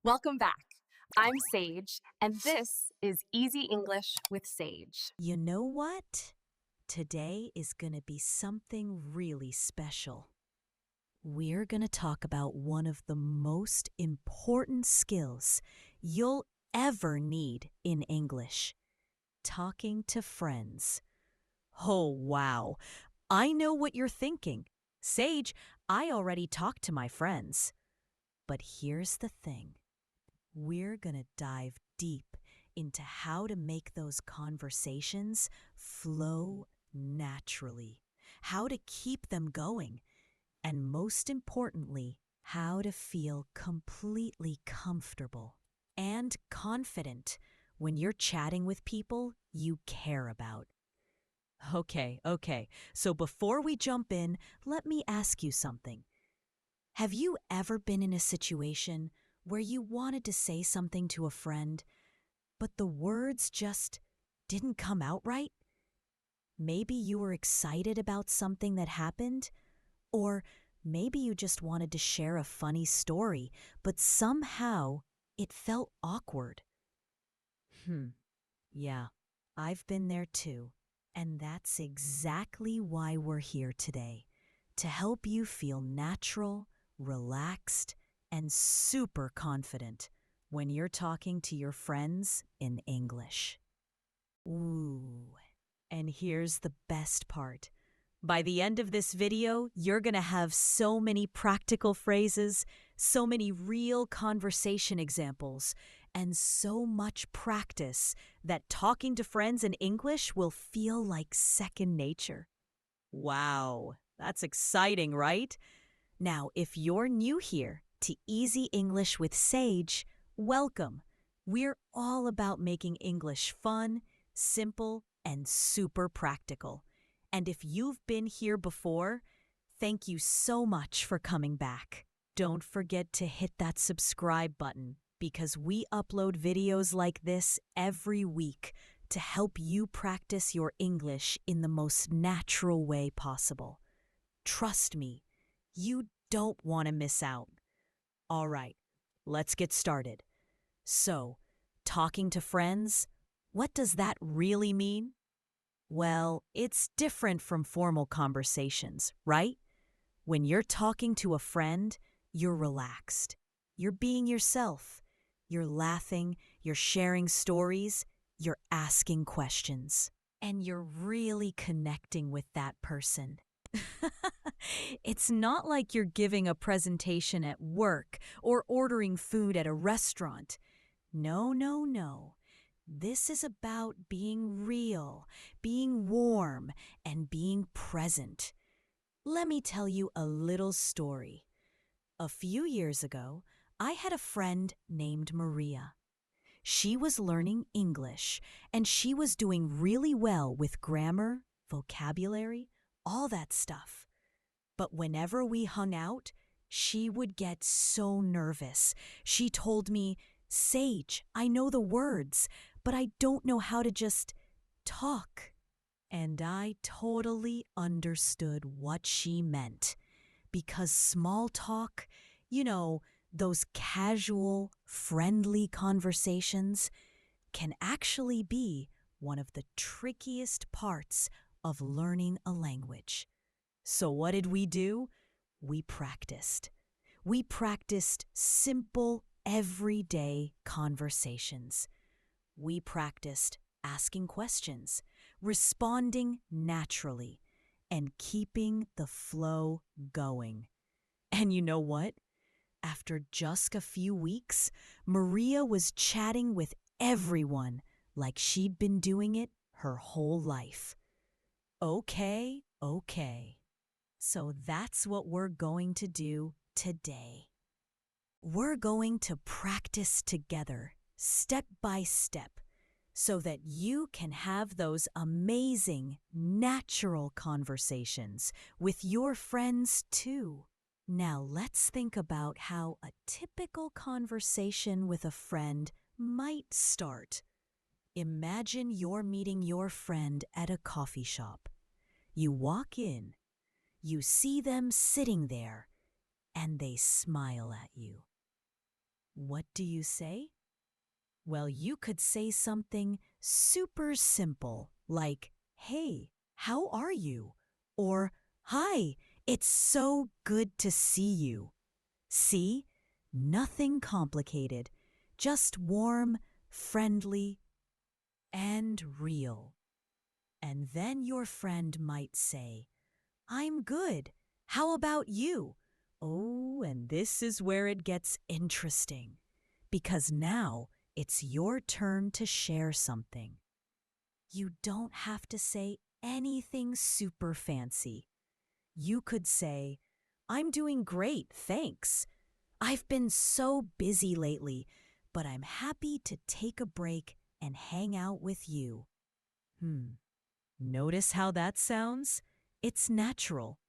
Welcome back. I'm Sage, and this is Easy English with Sage. You know what? Today is going to be something really special. We're going to talk about one of the most important skills you'll ever need in English: talking to friends. Oh, wow. I know what you're thinking. Sage, I already talked to my friends. But here's the thing. We're going to dive deep into how to make those conversations flow naturally, how to keep them going, and most importantly, how to feel completely comfortable and confident when you're chatting with people you care about. Okay. So before we jump in, let me ask you something. Have you ever been in a situation where you wanted to say something to a friend, but the words just didn't come out right? Maybe you were excited about something that happened, or maybe you just wanted to share a funny story, but somehow it felt awkward. Yeah, I've been there too. And that's exactly why we're here today, to help you feel natural, relaxed, and super confident when you're talking to your friends in English. Ooh, and here's the best part. By the end of this video, you're going to have so many practical phrases, so many real conversation examples, and so much practice that talking to friends in English will feel like second nature. Wow, that's exciting, right? Now, if you're new here to Easy English with Sage, welcome. We're all about making English fun, simple, and super practical. And if you've been here before, thank you so much for coming back. Don't forget to hit that subscribe button because we upload videos like this every week to help you practice your English in the most natural way possible. Trust me, you don't want to miss out. All right, let's get started. So, talking to friends, what does that really mean? Well, it's different from formal conversations, right? When you're talking to a friend, you're relaxed. You're being yourself. You're laughing, you're sharing stories, you're asking questions, and you're really connecting with that person. It's not like you're giving a presentation at work or ordering food at a restaurant. No. This is about being real, being warm, and being present. Let me tell you a little story. A few years ago, I had a friend named Maria. She was learning English, and she was doing really well with grammar, vocabulary, all that stuff. But whenever we hung out, she would get so nervous. She told me, "Sage, I know the words, but I don't know how to just talk." And I totally understood what she meant. Because small talk, those casual, friendly conversations, can actually be one of the trickiest parts of learning a language. So what did we do? We practiced. We practiced simple, everyday conversations. We practiced asking questions, responding naturally, and keeping the flow going. And you know what? After just a few weeks, Maria was chatting with everyone like she'd been doing it her whole life. Okay. So that's what we're going to do today. We're going to practice together, step by step, so that you can have those amazing, natural conversations with your friends too. Now let's think about how a typical conversation with a friend might start. Imagine you're meeting your friend at a coffee shop. You walk in. You see them sitting there, and they smile at you. What do you say? Well, you could say something super simple like, "Hey, how are you?" Or, "Hi, it's so good to see you." See? Nothing complicated, just warm, friendly, and real. And then your friend might say, "I'm good. How about you?" Oh, and this is where it gets interesting. Because now it's your turn to share something. You don't have to say anything super fancy. You could say, "I'm doing great, thanks. I've been so busy lately, but I'm happy to take a break and hang out with you." Notice how that sounds? It's natural.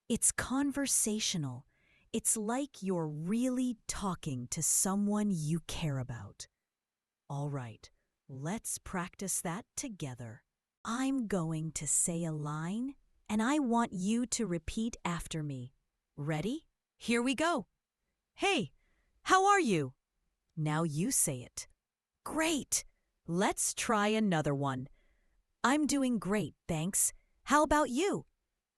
It's conversational. It's like you're really talking to someone you care about. All right, let's practice that together. I'm going to say a line, and I want you to repeat after me. Ready? Here we go. "Hey, how are you?" Now you say it. Great! Let's try another one. "I'm doing great, thanks. How about you?"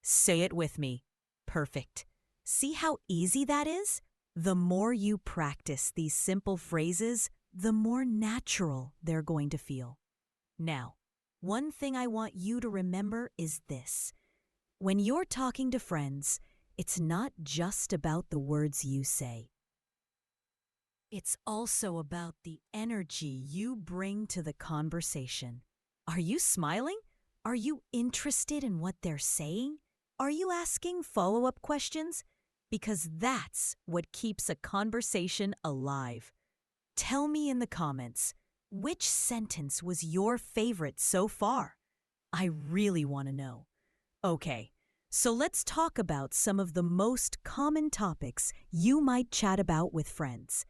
Say it with me. Perfect. See how easy that is? The more you practice these simple phrases, the more natural they're going to feel. Now, one thing I want you to remember is this. When you're talking to friends, it's not just about the words you say. It's also about the energy you bring to the conversation. Are you smiling? Are you interested in what they're saying? Are you asking follow-up questions? Because that's what keeps a conversation alive. Tell me in the comments, which sentence was your favorite so far? I really want to know. Okay, so let's talk about some of the most common topics you might chat about with friends.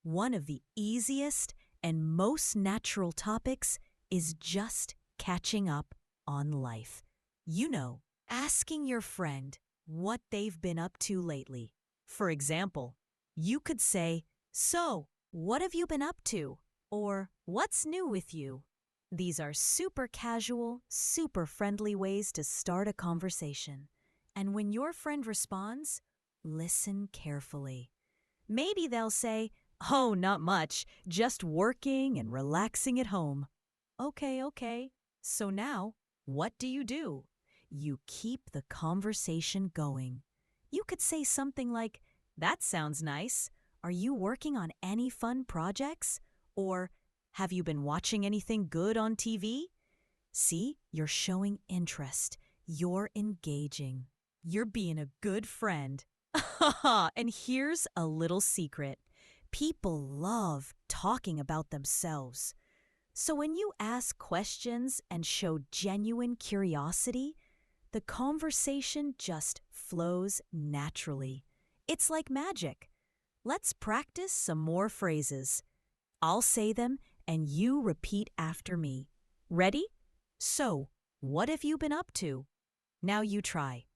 One of the easiest and most natural topics is just catching up on life. You know, asking your friend what they've been up to lately. For example, you could say, "So, what have you been up to?" Or, "What's new with you?" These are super casual, super friendly ways to start a conversation. And when your friend responds, listen carefully. Maybe they'll say, "Oh, not much, just working and relaxing at home." Okay. So now, what do? You keep the conversation going. You could say something like, "That sounds nice. Are you working on any fun projects?" Or, "Have you been watching anything good on TV?" See, you're showing interest. You're engaging. You're being a good friend. And here's a little secret. People love talking about themselves. So when you ask questions and show genuine curiosity, the conversation just flows naturally. It's like magic. Let's practice some more phrases. I'll say them and you repeat after me. Ready? So, what have you been up to? Now you try.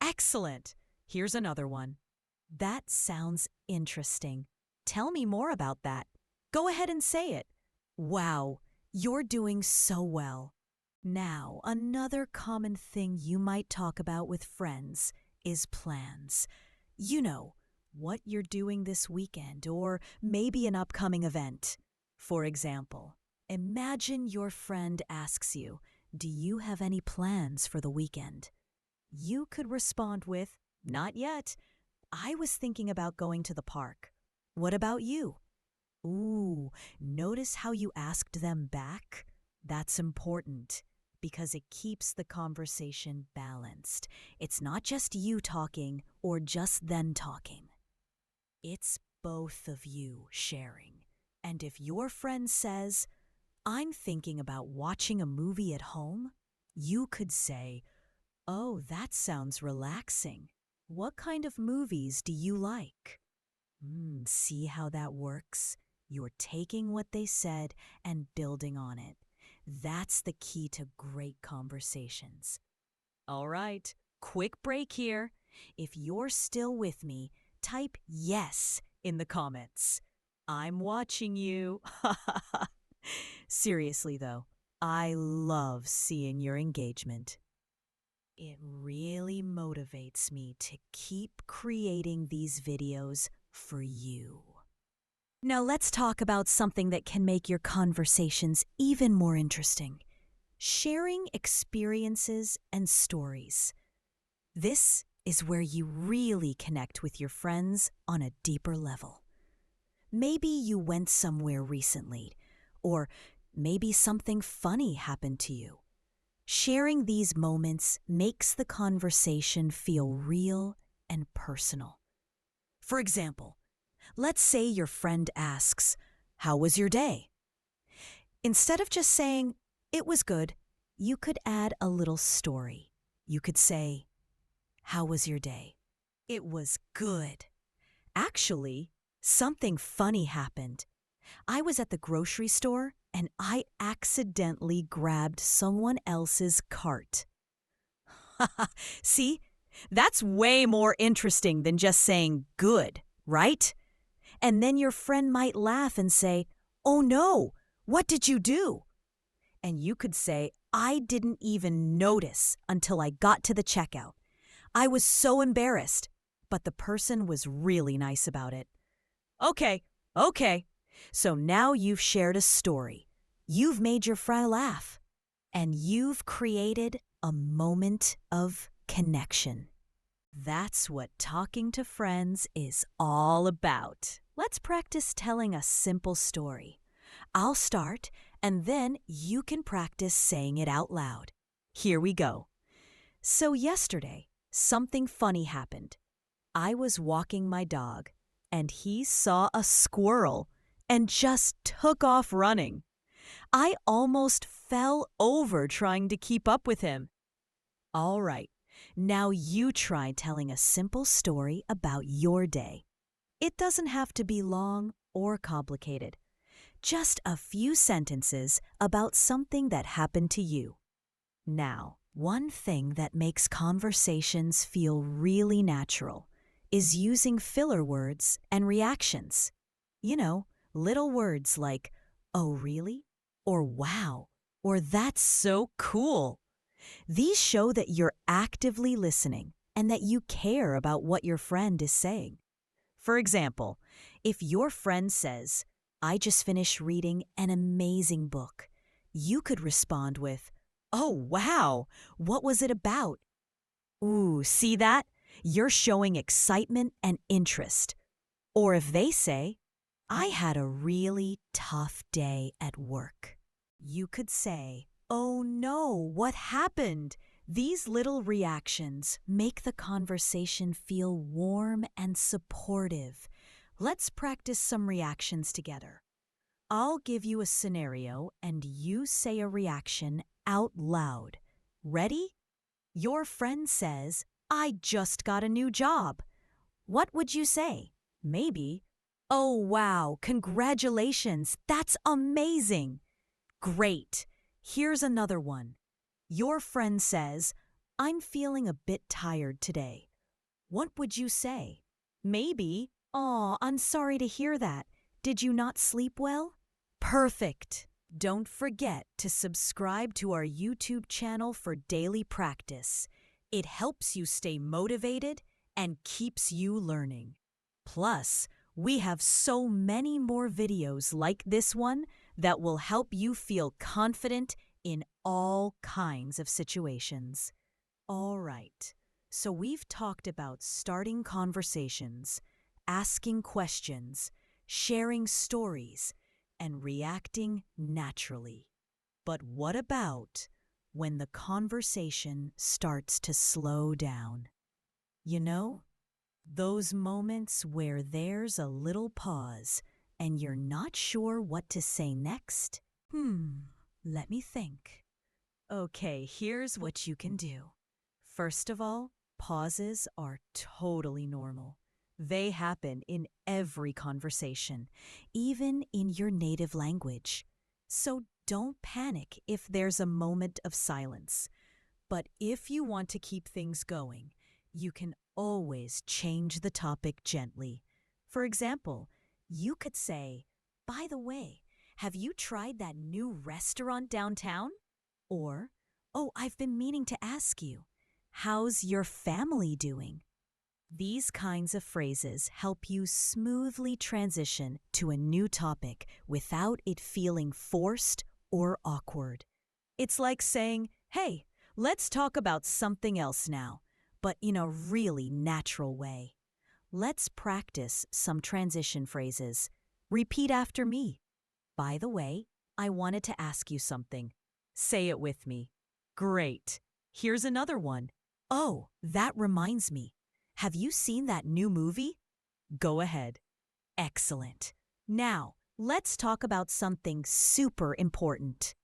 Excellent. Here's another one. That sounds interesting. Tell me more about that. Go ahead and say it. Wow, you're doing so well. Now, another common thing you might talk about with friends is plans. You know, what you're doing this weekend or maybe an upcoming event. For example, imagine your friend asks you, "Do you have any plans for the weekend?" You could respond with, "Not yet. I was thinking about going to the park. What about you?" Ooh, notice how you asked them back? That's important because it keeps the conversation balanced. It's not just you talking or just them talking. It's both of you sharing. And if your friend says, "I'm thinking about watching a movie at home," you could say, "Oh, that sounds relaxing. What kind of movies do you like?" See how that works? You're taking what they said and building on it. That's the key to great conversations. All right, quick break here. If you're still with me, type yes in the comments. I'm watching you. Seriously, though, I love seeing your engagement. It really motivates me to keep creating these videos for you. Now let's talk about something that can make your conversations even more interesting. Sharing experiences and stories. This is where you really connect with your friends on a deeper level. Maybe you went somewhere recently, or maybe something funny happened to you. Sharing these moments makes the conversation feel real and personal. For example, let's say your friend asks, "How was your day?" Instead of just saying, "It was good," you could add a little story. You could say, "How was your day?" "It was good. Actually, something funny happened. I was at the grocery store and I accidentally grabbed someone else's cart." See, that's way more interesting than just saying good, right? And then your friend might laugh and say, "Oh no, what did you do?" And you could say, "I didn't even notice until I got to the checkout. I was so embarrassed." But the person was really nice about it. Okay. So now you've shared a story. You've made your friend laugh. And you've created a moment of connection. That's what talking to friends is all about. Let's practice telling a simple story. I'll start, and then you can practice saying it out loud. Here we go. So yesterday, something funny happened. I was walking my dog, and he saw a squirrel and just took off running. I almost fell over trying to keep up with him. All right, now you try telling a simple story about your day. It doesn't have to be long or complicated. Just a few sentences about something that happened to you. Now, one thing that makes conversations feel really natural is using filler words and reactions. You know, little words like, "Oh, really?" or "Wow," or "That's so cool." These show that you're actively listening and that you care about what your friend is saying. For example, if your friend says, "I just finished reading an amazing book," you could respond with, "Oh, wow, what was it about?" Ooh, see that? You're showing excitement and interest. Or if they say, "I had a really tough day at work," you could say, "Oh no, what happened?" These little reactions make the conversation feel warm and supportive. Let's practice some reactions together. I'll give you a scenario and you say a reaction out loud. Ready? Your friend says, "I just got a new job." What would you say? Maybe, "Oh, wow, congratulations, that's amazing." Great. Here's another one. Your friend says, "I'm feeling a bit tired today." What would you say? Maybe, "Aw, I'm sorry to hear that. Did you not sleep well?" Perfect. Don't forget to subscribe to our YouTube channel for daily practice. It helps you stay motivated and keeps you learning. Plus, we have so many more videos like this one that will help you feel confident in all kinds of situations. All right, so we've talked about starting conversations, asking questions, sharing stories, and reacting naturally. But what about when the conversation starts to slow down? You know, those moments where there's a little pause and you're not sure what to say next? Let me think. Okay, here's what you can do. First of all, pauses are totally normal. They happen in every conversation, even in your native language. So don't panic if there's a moment of silence. But if you want to keep things going, you can always change the topic gently. For example, You could say, by the way, have you tried that new restaurant downtown? Or, oh, I've been meaning to ask you, how's your family doing? These kinds of phrases help you smoothly transition to a new topic without it feeling forced or awkward. It's like saying, hey, let's talk about something else now, but in a really natural way. Let's practice some transition phrases. Repeat after me. By the way, I wanted to ask you something. Say it with me. Great. Here's another one. Oh, that reminds me. Have you seen that new movie? Go ahead. Excellent. Now, let's talk about something super important.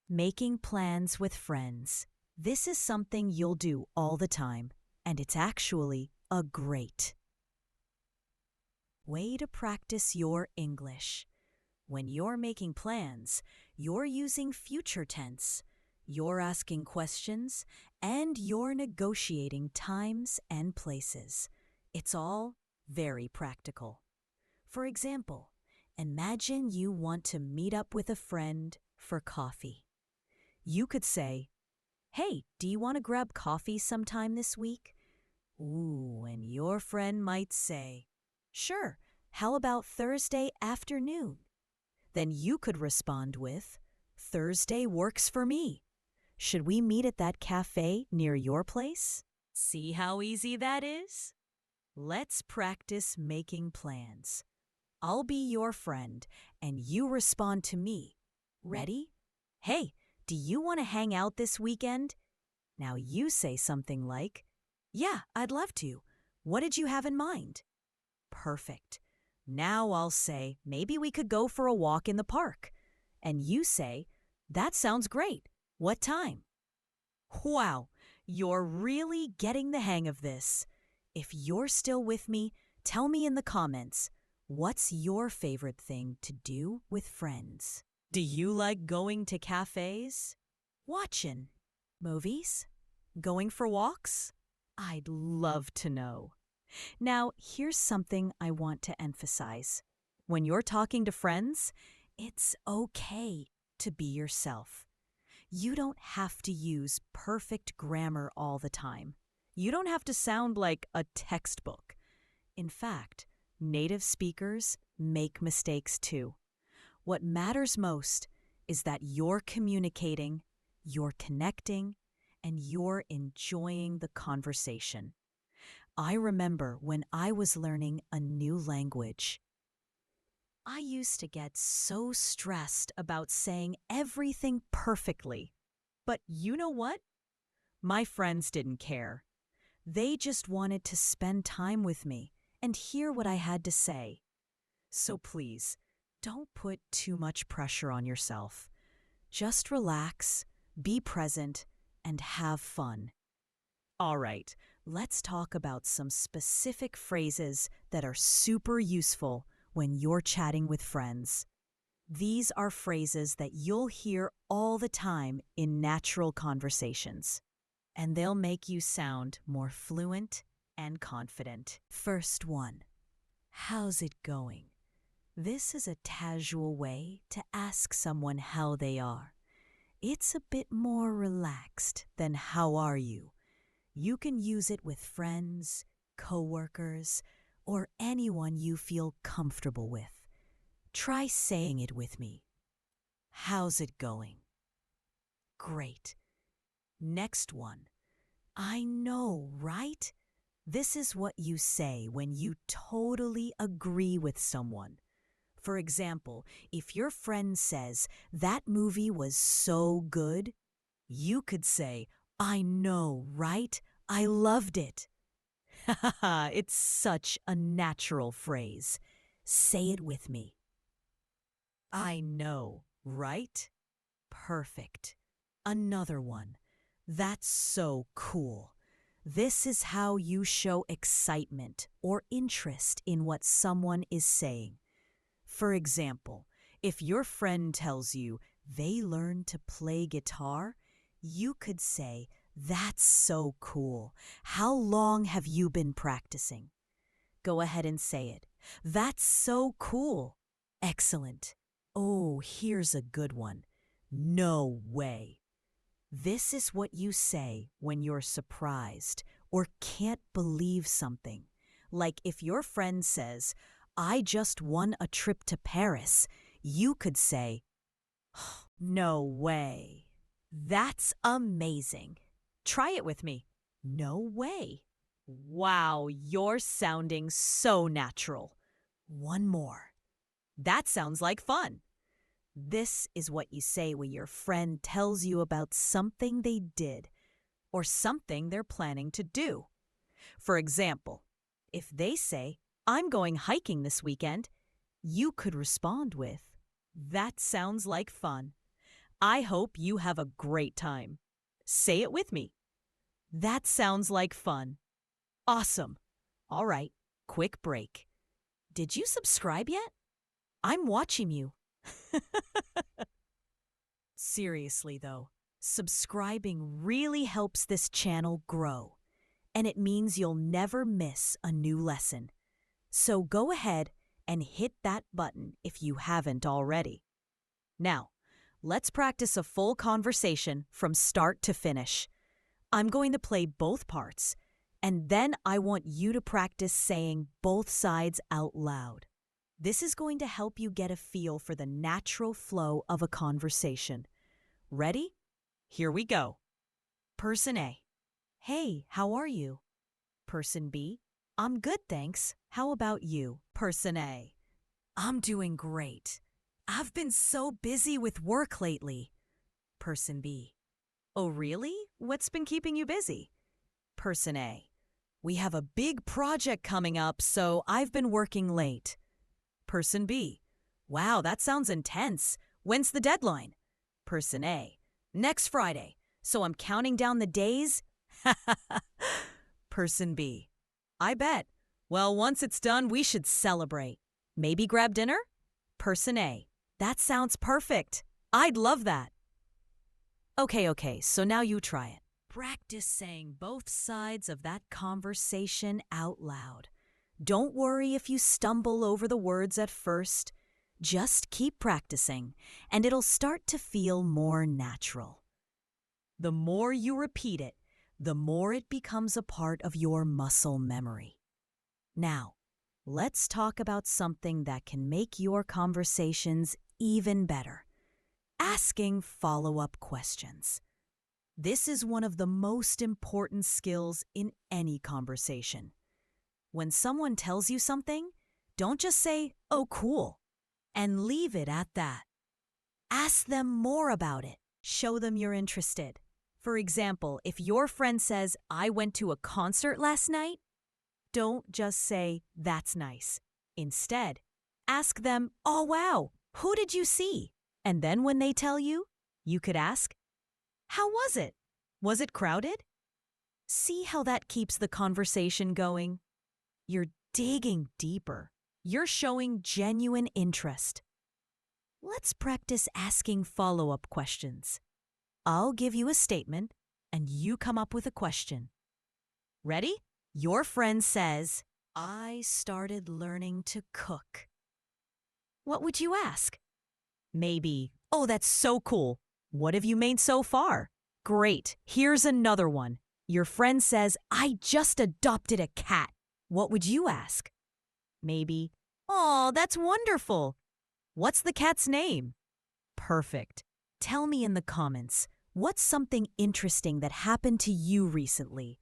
Making plans with friends. This is something you'll do all the time, and it's actually a great way to practice your English. When you're making plans, you're using future tense, you're asking questions, and you're negotiating times and places. It's all very practical. For example, imagine you want to meet up with a friend for coffee. You could say, hey, do you want to grab coffee sometime this week? Ooh, and your friend might say, sure, how about Thursday afternoon? Then you could respond with, Thursday works for me. Should we meet at that cafe near your place? See how easy that is? Let's practice making plans. I'll be your friend, and you respond to me. Ready? Hey, do you want to hang out this weekend? Now you say something like, yeah, I'd love to. What did you have in mind? Perfect. Now I'll say, maybe we could go for a walk in the park. And you say, that sounds great. What time? Wow, you're really getting the hang of this. If you're still with me, tell me in the comments, what's your favorite thing to do with friends? Do you like going to cafes? Watching movies? Going for walks? I'd love to know. Now, here's something I want to emphasize. When you're talking to friends, it's okay to be yourself. You don't have to use perfect grammar all the time. You don't have to sound like a textbook. In fact, native speakers make mistakes too. What matters most is that you're communicating, you're connecting, and you're enjoying the conversation. I remember when I was learning a new language, I used to get so stressed about saying everything perfectly. But you know what? My friends didn't care. They just wanted to spend time with me and hear what I had to say. So please, don't put too much pressure on yourself. Just relax, be present, and have fun. All right, let's talk about some specific phrases that are super useful when you're chatting with friends. These are phrases that you'll hear all the time in natural conversations, and they'll make you sound more fluent and confident. First one, how's it going? This is a casual way to ask someone how they are. It's a bit more relaxed than how are you. You can use it with friends, coworkers, or anyone you feel comfortable with. Try saying it with me. How's it going? Great. Next one. I know, right? This is what you say when you totally agree with someone. For example, if your friend says, that movie was so good, you could say, I know, right? I loved it. It's such a natural phrase. Say it with me. I know, right? Perfect. Another one. That's so cool. This is how you show excitement or interest in what someone is saying. For example, if your friend tells you they learned to play guitar, you could say, that's so cool. How long have you been practicing? Go ahead and say it. That's so cool. Excellent. Oh, here's a good one. No way. This is what you say when you're surprised or can't believe something. Like if your friend says, I just won a trip to Paris, you could say, no way. That's amazing. Try it with me. No way. Wow, you're sounding so natural. One more. That sounds like fun. This is what you say when your friend tells you about something they did or something they're planning to do. For example, if they say, I'm going hiking this weekend, you could respond with, that sounds like fun. I hope you have a great time. Say it with me. That sounds like fun. Awesome. All right, quick break. Did you subscribe yet? I'm watching you. Seriously, though, subscribing really helps this channel grow, and it means you'll never miss a new lesson. So go ahead and hit that button if you haven't already. Now, let's practice a full conversation from start to finish. I'm going to play both parts, and then I want you to practice saying both sides out loud. This is going to help you get a feel for the natural flow of a conversation. Ready? Here we go. Person A. Hey, how are you? Person B. I'm good, thanks. How about you? Person A. I'm doing great. I've been so busy with work lately. Person B. Oh, really? What's been keeping you busy? Person A. We have a big project coming up, so I've been working late. Person B. Wow, that sounds intense. When's the deadline? Person A. Next Friday, so I'm counting down the days? Person B. I bet. Well, once it's done, we should celebrate. Maybe grab dinner? Person A. That sounds perfect. I'd love that. Okay, so now you try it. Practice saying both sides of that conversation out loud. Don't worry if you stumble over the words at first. Just keep practicing, and it'll start to feel more natural. The more you repeat it, the more it becomes a part of your muscle memory. Now, let's talk about something that can make your conversations even better. Asking follow-up questions. This is one of the most important skills in any conversation. When someone tells you something, don't just say, oh, cool, and leave it at that. Ask them more about it. Show them you're interested. For example, if your friend says, I went to a concert last night, don't just say, that's nice. Instead, ask them, oh, wow, who did you see? And then when they tell you, you could ask, how was it? Was it crowded? See how that keeps the conversation going? You're digging deeper. You're showing genuine interest. Let's practice asking follow-up questions. I'll give you a statement, and you come up with a question. Ready? Your friend says, I started learning to cook. What would you ask? Maybe, oh, that's so cool. What have you made so far? Great. Here's another one. Your friend says, I just adopted a cat. What would you ask? Maybe, oh, that's wonderful. What's the cat's name? Perfect. Tell me in the comments, what's something interesting that happened to you recently?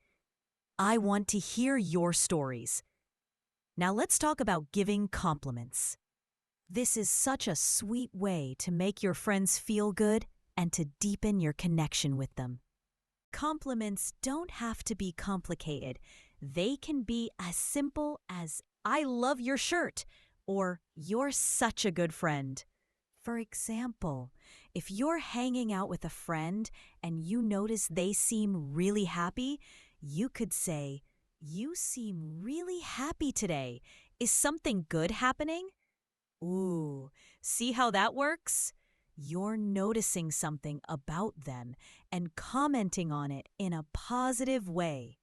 I want to hear your stories. Now let's talk about giving compliments. This is such a sweet way to make your friends feel good and to deepen your connection with them. Compliments don't have to be complicated. They can be as simple as, I love your shirt, or you're such a good friend. For example, if you're hanging out with a friend and you notice they seem really happy, you could say, you seem really happy today. Is something good happening? Ooh, see how that works? You're noticing something about them and commenting on it in a positive way.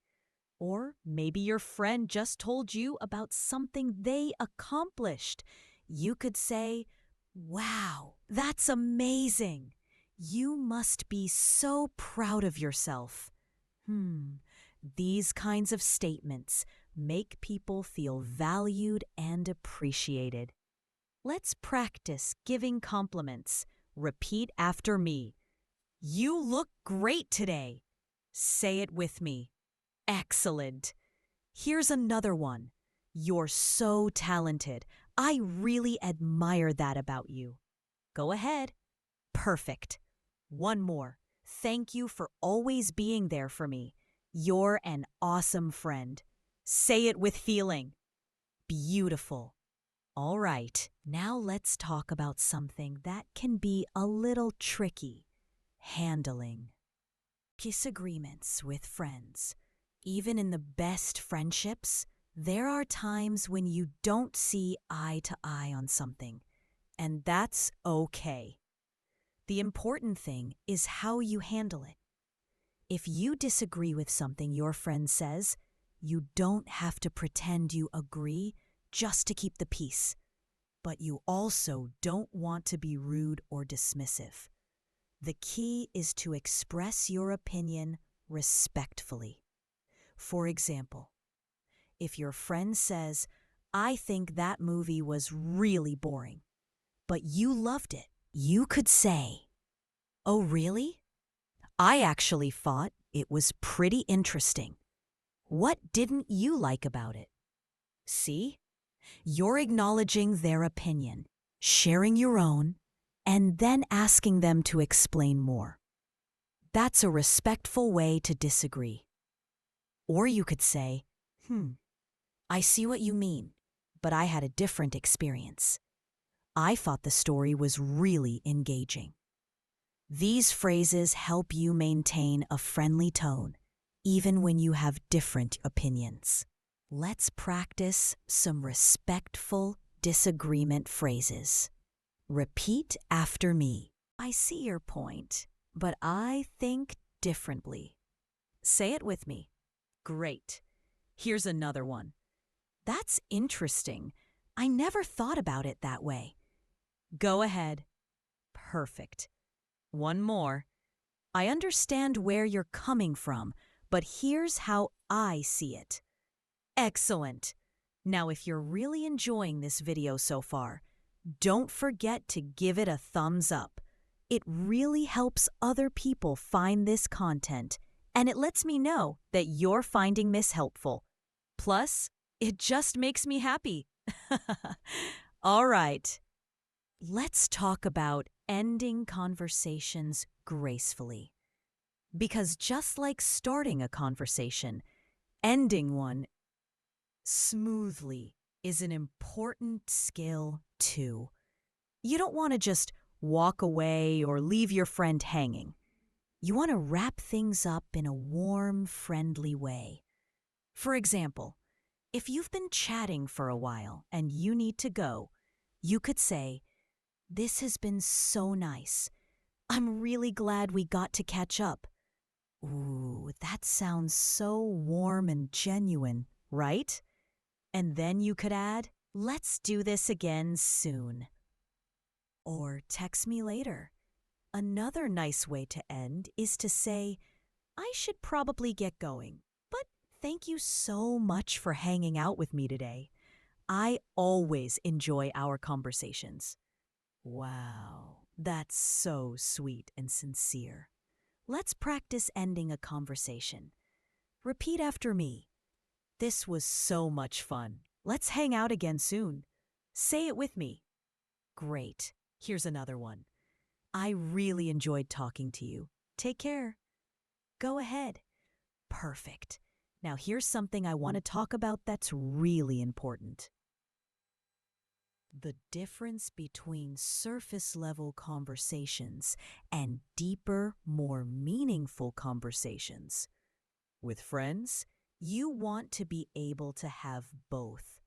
Or maybe your friend just told you about something they accomplished. You could say, "Wow, that's amazing. You must be so proud of yourself." These kinds of statements make people feel valued and appreciated. Let's practice giving compliments. Repeat after me. "You look great today." Say it with me. "Excellent." Here's another one. "You're so talented. I really admire that about you." Go ahead. Perfect. One more. "Thank you for always being there for me. You're an awesome friend." Say it with feeling. Beautiful. All right, now let's talk about something that can be a little tricky: handling disagreements with friends. Even in the best friendships, there are times when you don't see eye to eye on something, and that's okay. The important thing is how you handle it. If you disagree with something your friend says, you don't have to pretend you agree just to keep the peace. But you also don't want to be rude or dismissive. The key is to express your opinion respectfully. For example, if your friend says, "I think that movie was really boring," but you loved it, you could say, "Oh, really? I actually thought it was pretty interesting. What didn't you like about it?" See? You're acknowledging their opinion, sharing your own, and then asking them to explain more. That's a respectful way to disagree. Or you could say, "I see what you mean, but I had a different experience. I thought the story was really engaging." These phrases help you maintain a friendly tone, even when you have different opinions. Let's practice some respectful disagreement phrases. Repeat after me. "I see your point, but I think differently." Say it with me. Great. Here's another one. "That's interesting. I never thought about it that way." Go ahead. Perfect. One more. "I understand where you're coming from, but here's how I see it." Excellent. Now, if you're really enjoying this video so far, don't forget to give it a thumbs up. It really helps other people find this content, and it lets me know that you're finding this helpful. Plus, it just makes me happy. All right, let's talk about ending conversations gracefully. Because just like starting a conversation, ending one smoothly is an important skill too. You don't want to just walk away or leave your friend hanging. You want to wrap things up in a warm, friendly way. For example, if you've been chatting for a while and you need to go, you could say, "This has been so nice. I'm really glad we got to catch up." Ooh, that sounds so warm and genuine, right? And then you could add, "Let's do this again soon." Or text me later. Another nice way to end is to say, "I should probably get going, but thank you so much for hanging out with me today. I always enjoy our conversations." Wow, that's so sweet and sincere. Let's practice ending a conversation. Repeat after me. "This was so much fun. Let's hang out again soon." Say it with me. Great. Here's another one. "I really enjoyed talking to you. Take care." Go ahead. Perfect. Now here's something I want to talk about that's really important. The difference between surface-level conversations and deeper, more meaningful conversations. With friends, you want to be able to have both.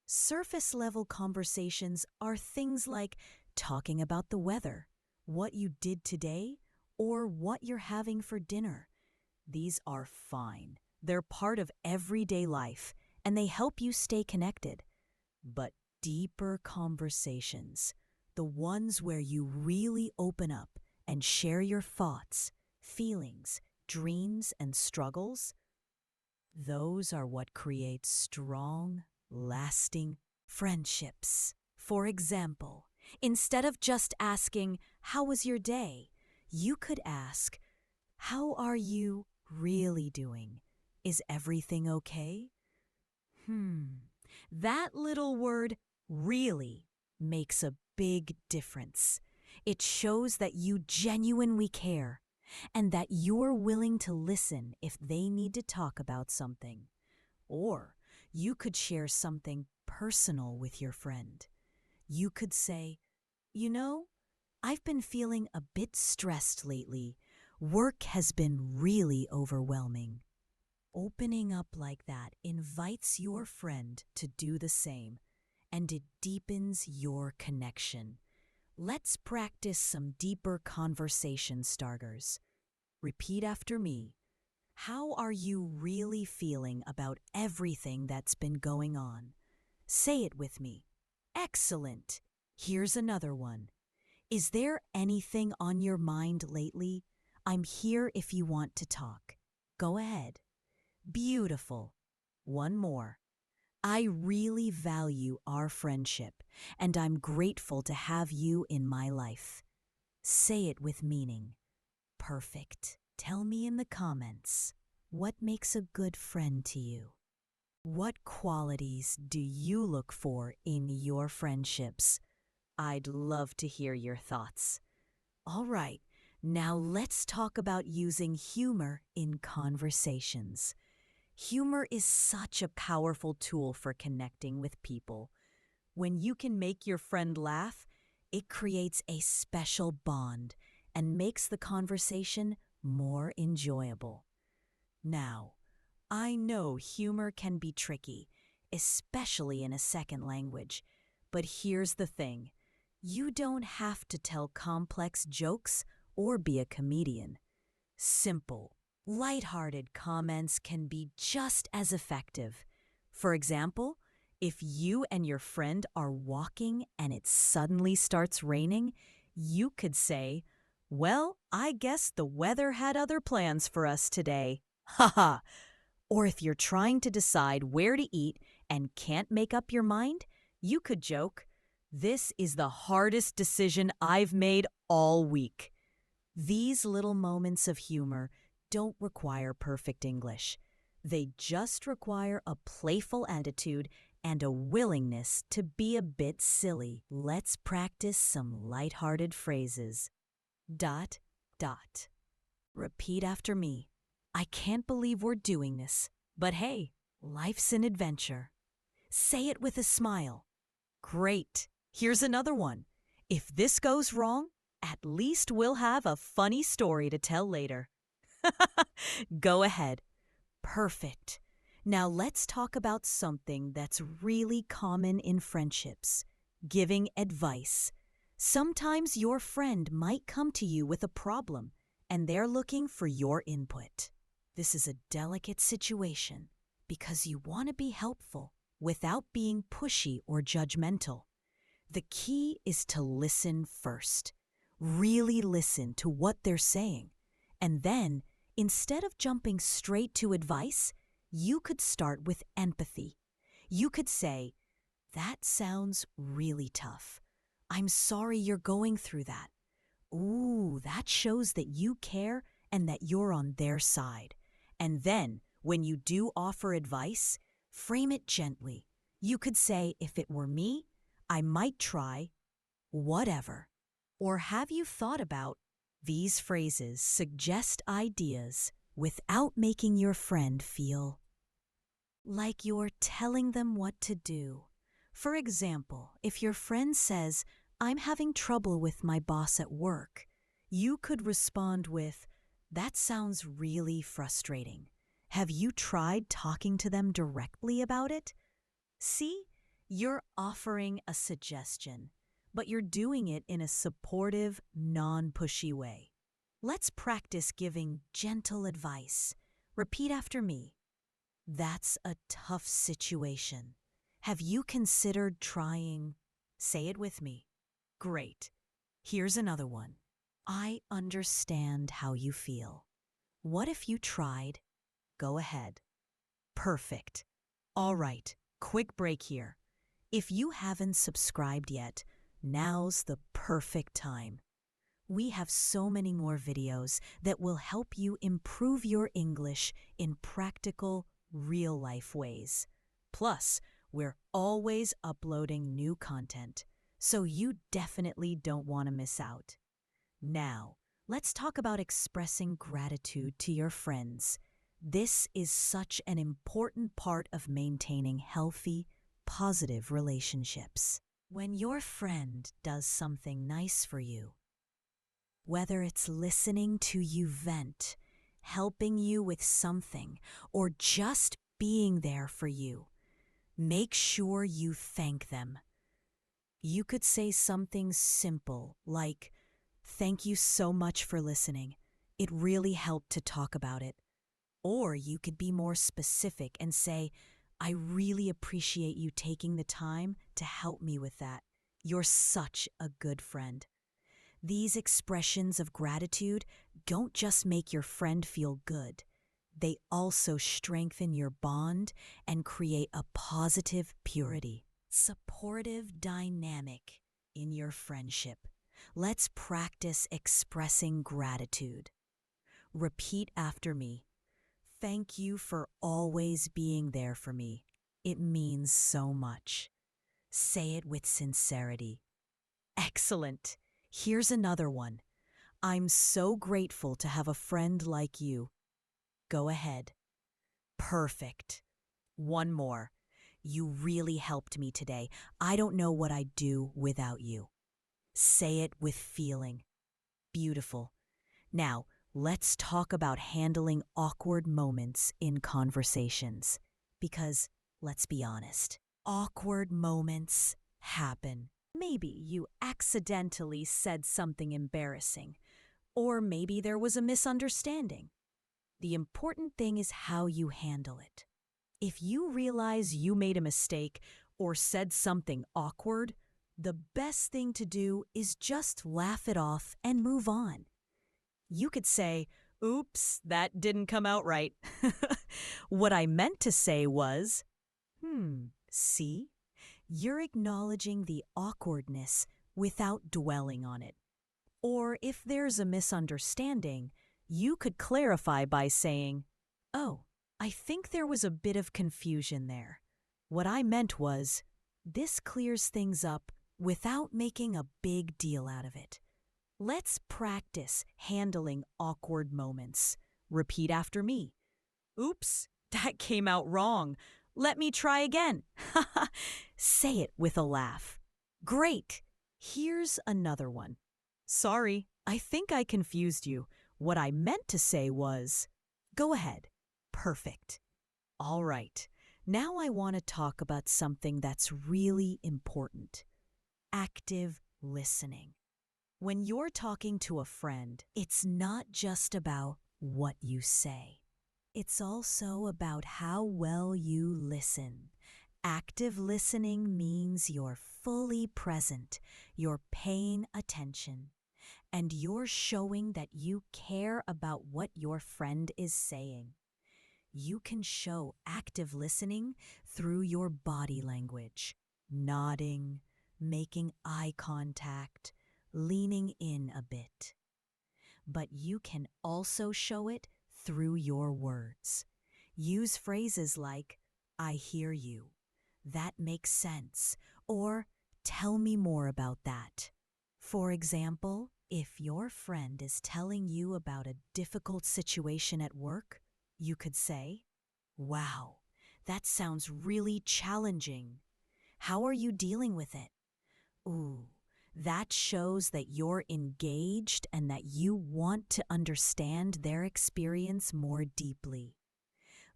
Surface-level conversations are things like talking about the weather, what you did today, or what you're having for dinner. These are fine. They're part of everyday life, and they help you stay connected. But deeper conversations, the ones where you really open up and share your thoughts, feelings, dreams, and struggles, those are what create strong, lasting friendships. For example, instead of just asking, "How was your day?" you could ask, "How are you really doing? Is everything okay?" That little word, really, makes a big difference. It shows that you genuinely care and that you're willing to listen if they need to talk about something. Or you could share something personal with your friend. You could say, "You know, I've been feeling a bit stressed lately. Work has been really overwhelming." Opening up like that invites your friend to do the same, and it deepens your connection. Let's practice some deeper conversation starters. Repeat after me. How are you really feeling about everything that's been going on? Say it with me. Excellent. Here's another one. Is there anything on your mind lately? I'm here if you want to talk. Go ahead. Beautiful. One more. I really value our friendship, and I'm grateful to have you in my life. Say it with meaning. Perfect. Tell me in the comments, what makes a good friend to you? What qualities do you look for in your friendships? I'd love to hear your thoughts. All right, now let's talk about using humor in conversations. Humor is such a powerful tool for connecting with people. When you can make your friend laugh, it creates a special bond and makes the conversation more enjoyable. Now, I know humor can be tricky, especially in a second language. But here's the thing. You don't have to tell complex jokes or be a comedian. Simple, lighthearted comments can be just as effective. For example, if you and your friend are walking and it suddenly starts raining, you could say, "Well, I guess the weather had other plans for us today." Haha. Or if you're trying to decide where to eat and can't make up your mind, you could joke, "This is the hardest decision I've made all week." These little moments of humor don't require perfect English. They just require a playful attitude and a willingness to be a bit silly. Let's practice some lighthearted phrases. Dot, dot. Repeat after me. I can't believe we're doing this, but hey, life's an adventure. Say it with a smile. Great. Here's another one. If this goes wrong, at least we'll have a funny story to tell later. Go ahead. Perfect. Now let's talk about something that's really common in friendships, giving advice. Sometimes your friend might come to you with a problem, and they're looking for your input. This is a delicate situation because you want to be helpful without being pushy or judgmental. The key is to listen first. Really listen to what they're saying. And then, instead of jumping straight to advice, you could start with empathy. You could say, "That sounds really tough. I'm sorry you're going through that." Ooh, that shows that you care and that you're on their side. And then, when you do offer advice, frame it gently. You could say, "If it were me, I might try whatever." Or have you thought about these phrases suggest ideas without making your friend feel like you're telling them what to do? For example, if your friend says, "I'm having trouble with my boss at work," you could respond with, "That sounds really frustrating. Have you tried talking to them directly about it?" See, you're offering a suggestion, but you're doing it in a supportive, non-pushy way. Let's practice giving gentle advice. Repeat after me. That's a tough situation. Have you considered trying? Say it with me. Great. Here's another one. I understand how you feel. What if you tried? Go ahead. Perfect. All right, quick break here. If you haven't subscribed yet, now's the perfect time. We have so many more videos that will help you improve your English in practical, real-life ways. Plus, we're always uploading new content, so you definitely don't want to miss out. Now, let's talk about expressing gratitude to your friends. This is such an important part of maintaining healthy, positive relationships. When your friend does something nice for you, whether it's listening to you vent, helping you with something, or just being there for you, make sure you thank them. You could say something simple like, "Thank you so much for listening. It really helped to talk about it." Or you could be more specific and say, "I really appreciate you taking the time to help me with that. You're such a good friend." These expressions of gratitude don't just make your friend feel good, they also strengthen your bond and create a positive purity, supportive dynamic in your friendship. Let's practice expressing gratitude. Repeat after me. Thank you for always being there for me. It means so much. Say it with sincerity. Excellent. Here's another one. I'm so grateful to have a friend like you. Go ahead. Perfect. One more. You really helped me today. I don't know what I'd do without you. Say it with feeling. Beautiful. Now, let's talk about handling awkward moments in conversations. Because, let's be honest, awkward moments happen. Maybe you accidentally said something embarrassing, or maybe there was a misunderstanding. The important thing is how you handle it. If you realize you made a mistake or said something awkward, the best thing to do is just laugh it off and move on. You could say, "Oops, that didn't come out right." What I meant to say was, see? You're acknowledging the awkwardness without dwelling on it. Or if there's a misunderstanding, you could clarify by saying, "Oh, I think there was a bit of confusion there. What I meant was, this clears things up without making a big deal out of it." Let's practice handling awkward moments. Repeat after me. "Oops, that came out wrong. Let me try again." Say it with a laugh. Great. Here's another one. "Sorry, I think I confused you. What I meant to say was..." Go ahead. Perfect. All right. Now I want to talk about something that's really important. Active listening. When you're talking to a friend, it's not just about what you say. It's also about how well you listen. Active listening means you're fully present, you're paying attention, and you're showing that you care about what your friend is saying. You can show active listening through your body language, nodding, making eye contact, leaning in a bit. But you can also show it through your words. Use phrases like, "I hear you," "That makes sense," or "Tell me more about that." For example, if your friend is telling you about a difficult situation at work, you could say, "Wow, that sounds really challenging. How are you dealing with it?" Ooh, that shows that you're engaged and that you want to understand their experience more deeply.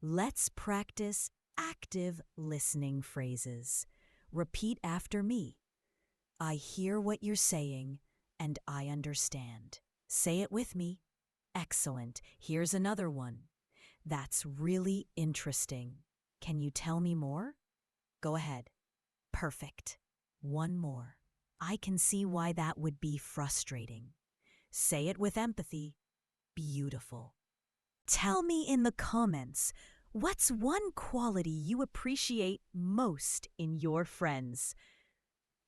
Let's practice active listening phrases. Repeat after me. I hear what you're saying, and I understand. Say it with me. Excellent. Here's another one. That's really interesting. Can you tell me more? Go ahead. Perfect. One more. I can see why that would be frustrating. Say it with empathy. Beautiful. Tell me in the comments, what's one quality you appreciate most in your friends?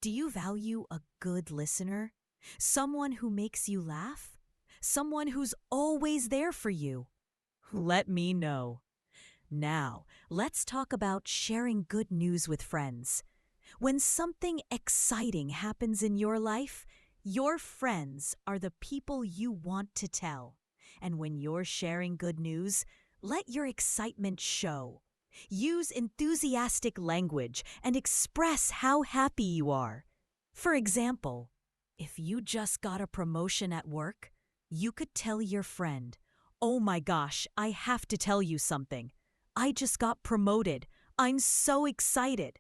Do you value a good listener? Someone who makes you laugh? Someone who's always there for you? Let me know. Now, let's talk about sharing good news with friends. When something exciting happens in your life, your friends are the people you want to tell. And when you're sharing good news, let your excitement show. Use enthusiastic language and express how happy you are. For example, if you just got a promotion at work, you could tell your friend, "Oh my gosh, I have to tell you something. I just got promoted. I'm so excited."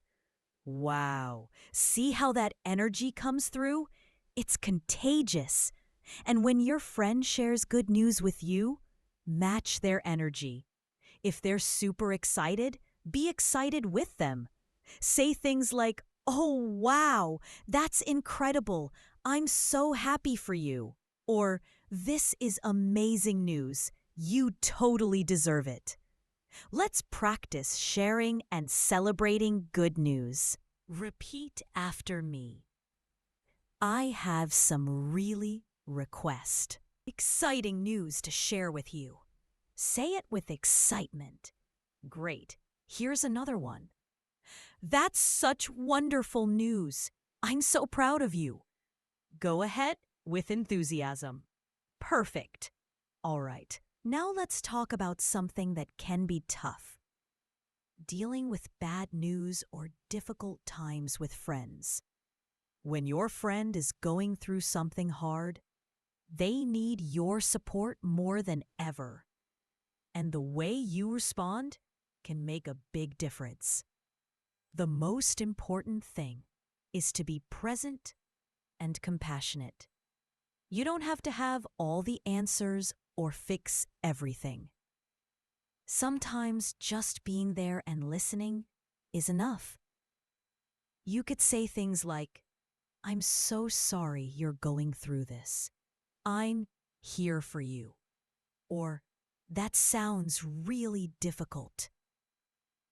Wow, see how that energy comes through? It's contagious. And when your friend shares good news with you, match their energy. If they're super excited, be excited with them. Say things like, "Oh, wow, that's incredible. I'm so happy for you." Or, "This is amazing news. You totally deserve it." Let's practice sharing and celebrating good news. Repeat after me. I have some really exciting news to share with you. Say it with excitement. Great. Here's another one. That's such wonderful news. I'm so proud of you. Go ahead with enthusiasm. Perfect. All right. Now let's talk about something that can be tough. Dealing with bad news or difficult times with friends. When your friend is going through something hard, they need your support more than ever. And the way you respond can make a big difference. The most important thing is to be present and compassionate. You don't have to have all the answers or fix everything. Sometimes just being there and listening is enough. You could say things like, "I'm so sorry you're going through this. I'm here for you." Or, "That sounds really difficult.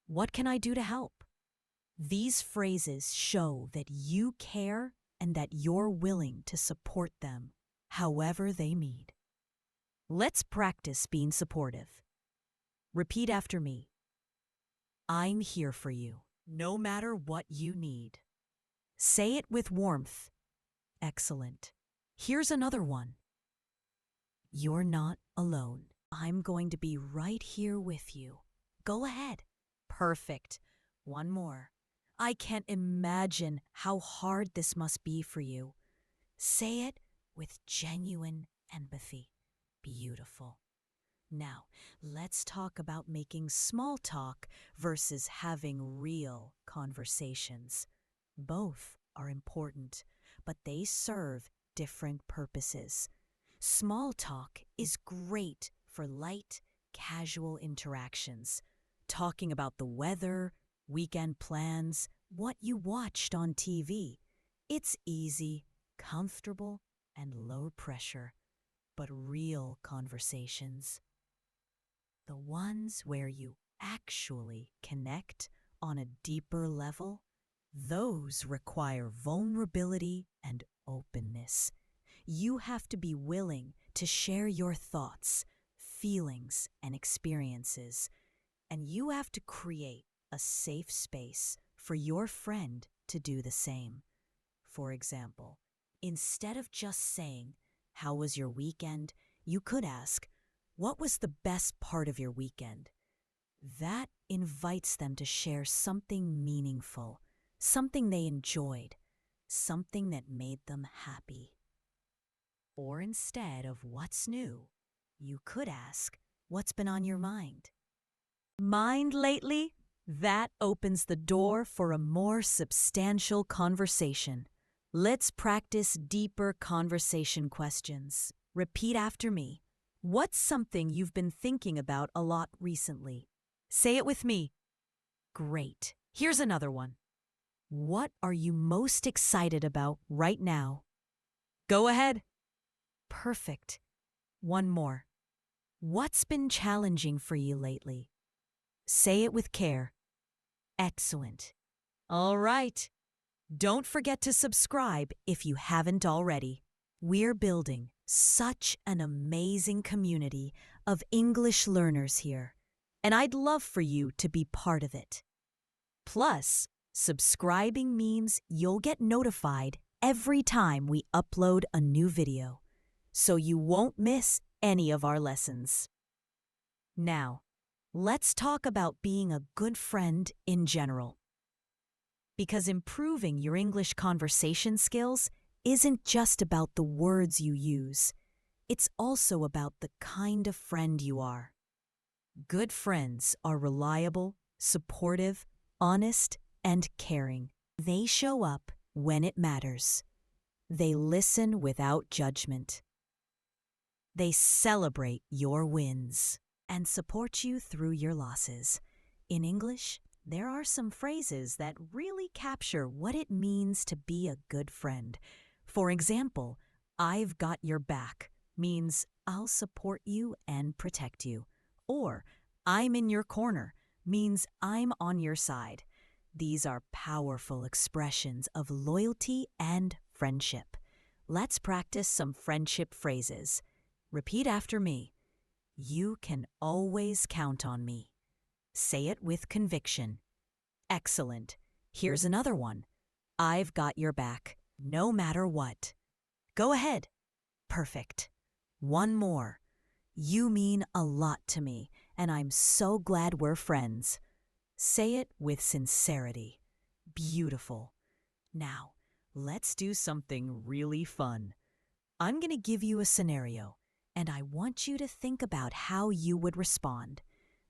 What can I do to help?" These phrases show that you care and that you're willing to support them, however they need. Let's practice being supportive. Repeat after me. I'm here for you, no matter what you need. Say it with warmth. Excellent. Here's another one. You're not alone. I'm going to be right here with you. Go ahead. Perfect. One more. I can't imagine how hard this must be for you. Say it with genuine empathy. Beautiful. Now, let's talk about making small talk versus having real conversations. Both are important, but they serve different purposes. Small talk is great for light, casual interactions, talking about the weather, weekend plans, what you watched on TV. It's easy, comfortable, and low pressure. But real conversations, the ones where you actually connect on a deeper level, those require vulnerability and openness. You have to be willing to share your thoughts, feelings, and experiences, and you have to create a safe space for your friend to do the same. For example, instead of just saying, "How was your weekend?" you could ask, "What was the best part of your weekend?" That invites them to share something meaningful, something they enjoyed, something that made them happy. Or instead of "What's new?" you could ask, "What's been on your mind?" Mind lately? That opens the door for a more substantial conversation. Let's practice deeper conversation questions. Repeat after me. What's something you've been thinking about a lot recently? Say it with me. Great. Here's another one. What are you most excited about right now? Go ahead. Perfect. One more. What's been challenging for you lately? Say it with care. Excellent. All right. Don't forget to subscribe if you haven't already. We're building such an amazing community of English learners here, and I'd love for you to be part of it. Plus, subscribing means you'll get notified every time we upload a new video, so you won't miss any of our lessons. Now, let's talk about being a good friend in general. Because improving your English conversation skills isn't just about the words you use. It's also about the kind of friend you are. Good friends are reliable, supportive, honest, and caring. They show up when it matters. They listen without judgment. They celebrate your wins and support you through your losses. In English, there are some phrases that really capture what it means to be a good friend. For example, "I've got your back" means I'll support you and protect you. Or, "I'm in your corner" means I'm on your side. These are powerful expressions of loyalty and friendship. Let's practice some friendship phrases. Repeat after me. You can always count on me. Say it with conviction. Excellent. Here's another one. I've got your back, no matter what. Go ahead. Perfect. One more. You mean a lot to me, and I'm so glad we're friends. Say it with sincerity. Beautiful. Now, let's do something really fun. I'm going to give you a scenario, and I want you to think about how you would respond.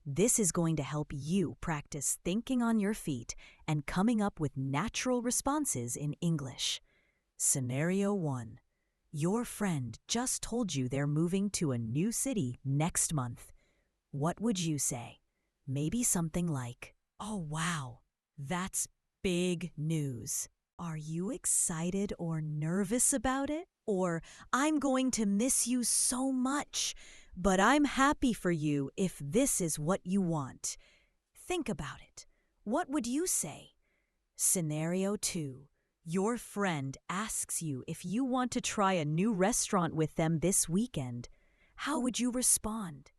This is going to help you practice thinking on your feet and coming up with natural responses in English. Scenario 1. Your friend just told you they're moving to a new city next month. What would you say? Maybe something like, "Oh, wow, that's big news." Are you excited or nervous about it? Or, "I'm going to miss you so much, but I'm happy for you if this is what you want." Think about it. What would you say? Scenario 2. Your friend asks you if you want to try a new restaurant with them this weekend. How would you respond?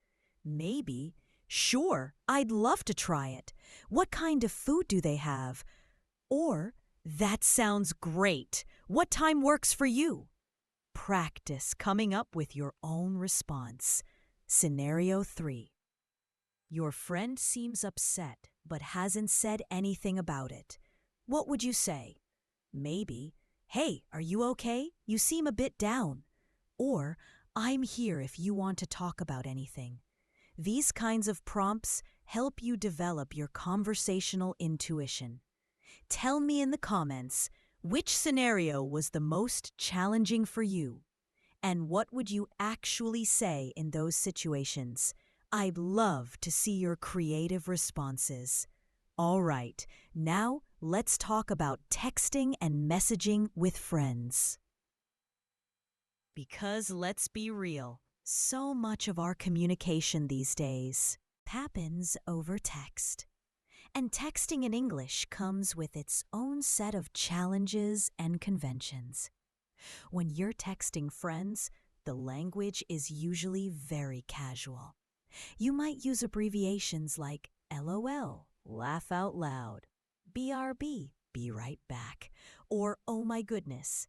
Maybe, "Sure, I'd love to try it. What kind of food do they have?" Or, "That sounds great. What time works for you?" Practice coming up with your own response. Scenario 3. Your friend seems upset but hasn't said anything about it. What would you say? Maybe, "Hey, are you okay? You seem a bit down." Or, "I'm here if you want to talk about anything." These kinds of prompts help you develop your conversational intuition. Tell me in the comments, which scenario was the most challenging for you? And what would you actually say in those situations? I'd love to see your creative responses. All right, now let's talk about texting and messaging with friends. Because let's be real, so much of our communication these days happens over text. And texting in English comes with its own set of challenges and conventions. When you're texting friends, the language is usually very casual. You might use abbreviations like LOL, laugh out loud, BRB, be right back, or oh my goodness.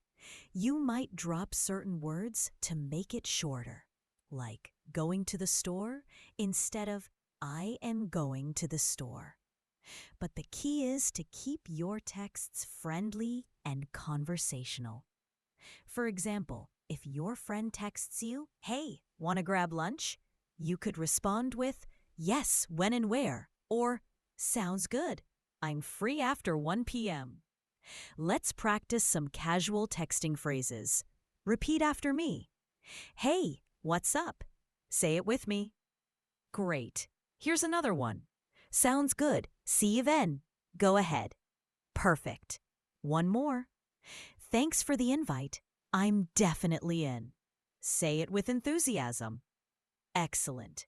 You might drop certain words to make it shorter, like going to the store instead of I am going to the store. But the key is to keep your texts friendly and conversational. For example, if your friend texts you, "Hey, want to grab lunch?" you could respond with, "Yes, when and where," or "Sounds good. I'm free after 1 p.m." Let's practice some casual texting phrases. Repeat after me. "Hey, what's up?" Say it with me. Great. Here's another one. Sounds good. See you then. Go ahead. Perfect. One more. Thanks for the invite. I'm definitely in. Say it with enthusiasm. Excellent.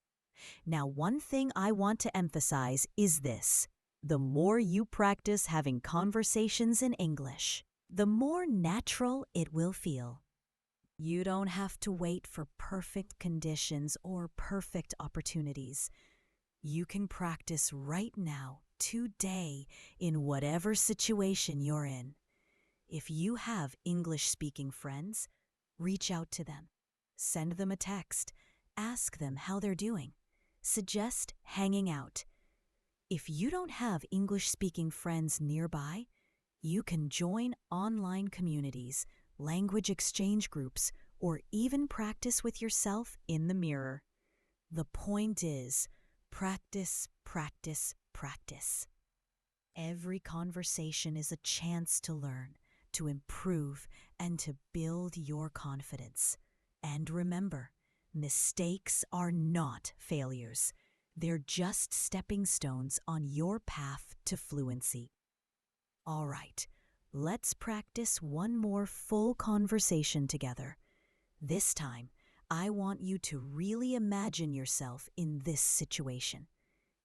Now, one thing I want to emphasize is this. The more you practice having conversations in English, the more natural it will feel. You don't have to wait for perfect conditions or perfect opportunities. You can practice right now, today, in whatever situation you're in. If you have English-speaking friends, reach out to them. Send them a text. Ask them how they're doing. Suggest hanging out. If you don't have English-speaking friends nearby, you can join online communities, language exchange groups, or even practice with yourself in the mirror. The point is, practice, practice, practice. Every conversation is a chance to learn, to improve, and to build your confidence. And remember, mistakes are not failures. They're just stepping stones on your path to fluency. All right, let's practice one more full conversation together. This time, I want you to really imagine yourself in this situation.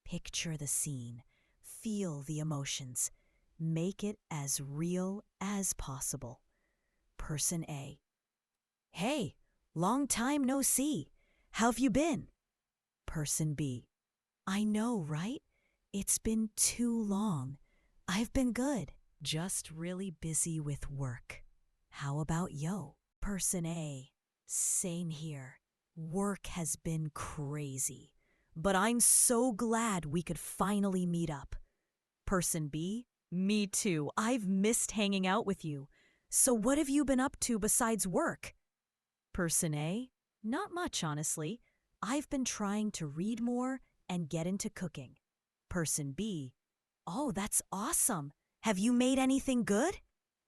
Picture the scene, feel the emotions, make it as real as possible. Person A. Hey, long time no see. How've you been? Person B. I know, right? It's been too long. I've been good. Just really busy with work. How about yo? Person A. Same here. Work has been crazy. But I'm so glad we could finally meet up. Person B. Me too. I've missed hanging out with you. So what have you been up to besides work? Person A. Not much, honestly. I've been trying to read more and get into cooking. Person B. Oh, that's awesome. Have you made anything good?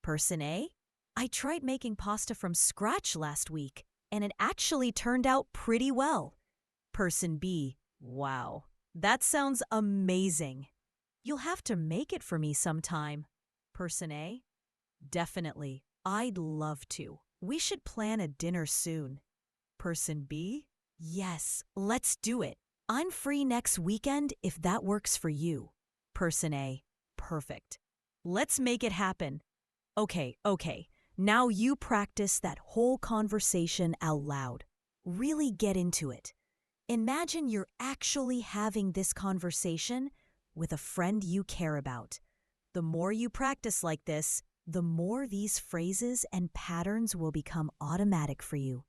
Person A. I tried making pasta from scratch last week, and it actually turned out pretty well. Person B. Wow, that sounds amazing. You'll have to make it for me sometime. Person A. Definitely. I'd love to. We should plan a dinner soon. Person B. Yes, let's do it. I'm free next weekend if that works for you. Person A. Perfect. Let's make it happen. Okay. Now you practice that whole conversation out loud. Really get into it. Imagine you're actually having this conversation with a friend you care about. The more you practice like this, the more these phrases and patterns will become automatic for you.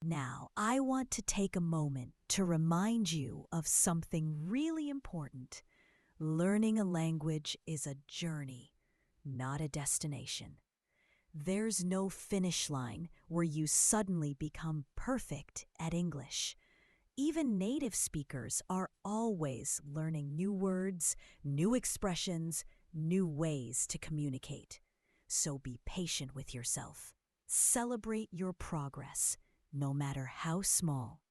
Now, I want to take a moment to remind you of something really important. Learning a language is a journey, not a destination. There's no finish line where you suddenly become perfect at English. Even native speakers are always learning new words, new expressions, new ways to communicate. So be patient with yourself. Celebrate your progress, no matter how small.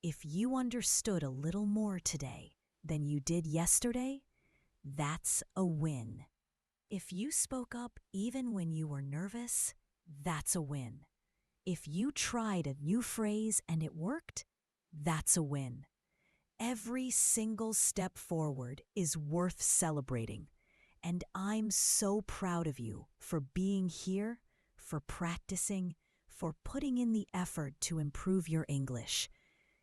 If you understood a little more today than you did yesterday, that's a win. If you spoke up even when you were nervous, that's a win. If you tried a new phrase and it worked, that's a win. Every single step forward is worth celebrating. And I'm so proud of you for being here, for practicing, for putting in the effort to improve your English.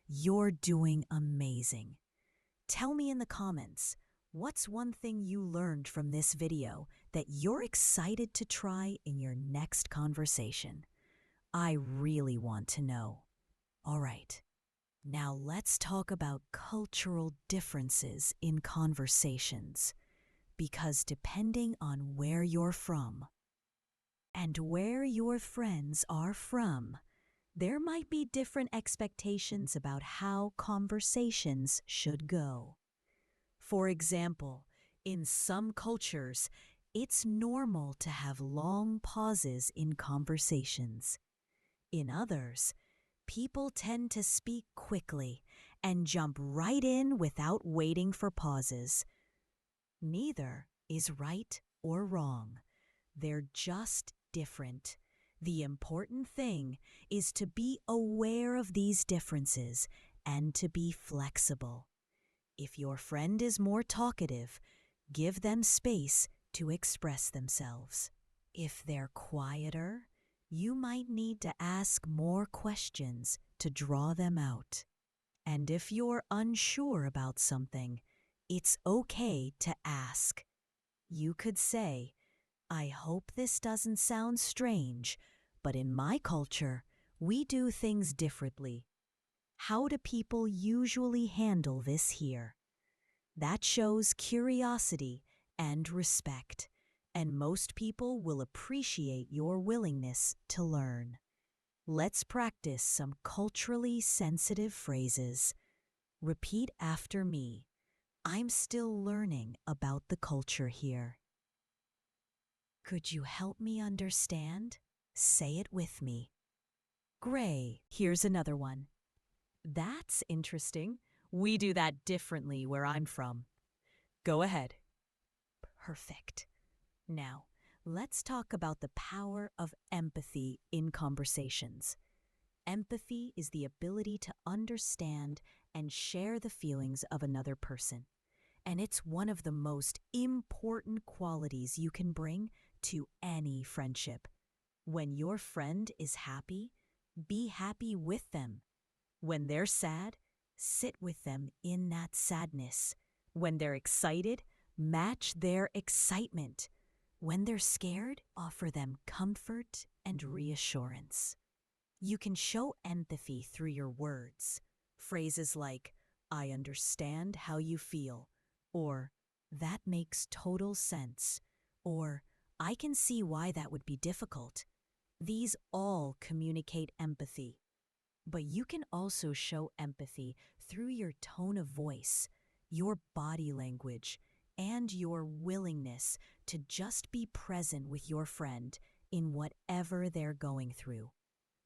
You're doing amazing. Tell me in the comments, what's one thing you learned from this video that you're excited to try in your next conversation? I really want to know. All right. Now let's talk about cultural differences in conversations, because depending on where you're from and where your friends are from, there might be different expectations about how conversations should go. For example, in some cultures, it's normal to have long pauses in conversations. In others, People tend to speak quickly and jump right in without waiting for pauses. Neither is right or wrong. They're just different. The important thing is to be aware of these differences and to be flexible. If your friend is more talkative, give them space to express themselves. If they're quieter, you might need to ask more questions to draw them out. And if you're unsure about something, it's okay to ask. You could say, "I hope this doesn't sound strange, but in my culture, we do things differently. How do people usually handle this here?" That shows curiosity and respect, and most people will appreciate your willingness to learn. Let's practice some culturally sensitive phrases. Repeat after me. I'm still learning about the culture here. Could you help me understand? Say it with me. Gray. Here's another one. That's interesting. We do that differently where I'm from. Go ahead. Perfect. Now, let's talk about the power of empathy in conversations. Empathy is the ability to understand and share the feelings of another person. And it's one of the most important qualities you can bring to any friendship. When your friend is happy, be happy with them. When they're sad, sit with them in that sadness. When they're excited, match their excitement. When they're scared, offer them comfort and reassurance. You can show empathy through your words. Phrases like, "I understand how you feel," or "That makes total sense," or "I can see why that would be difficult." These all communicate empathy. But you can also show empathy through your tone of voice, your body language, and your willingness to just be present with your friend in whatever they're going through.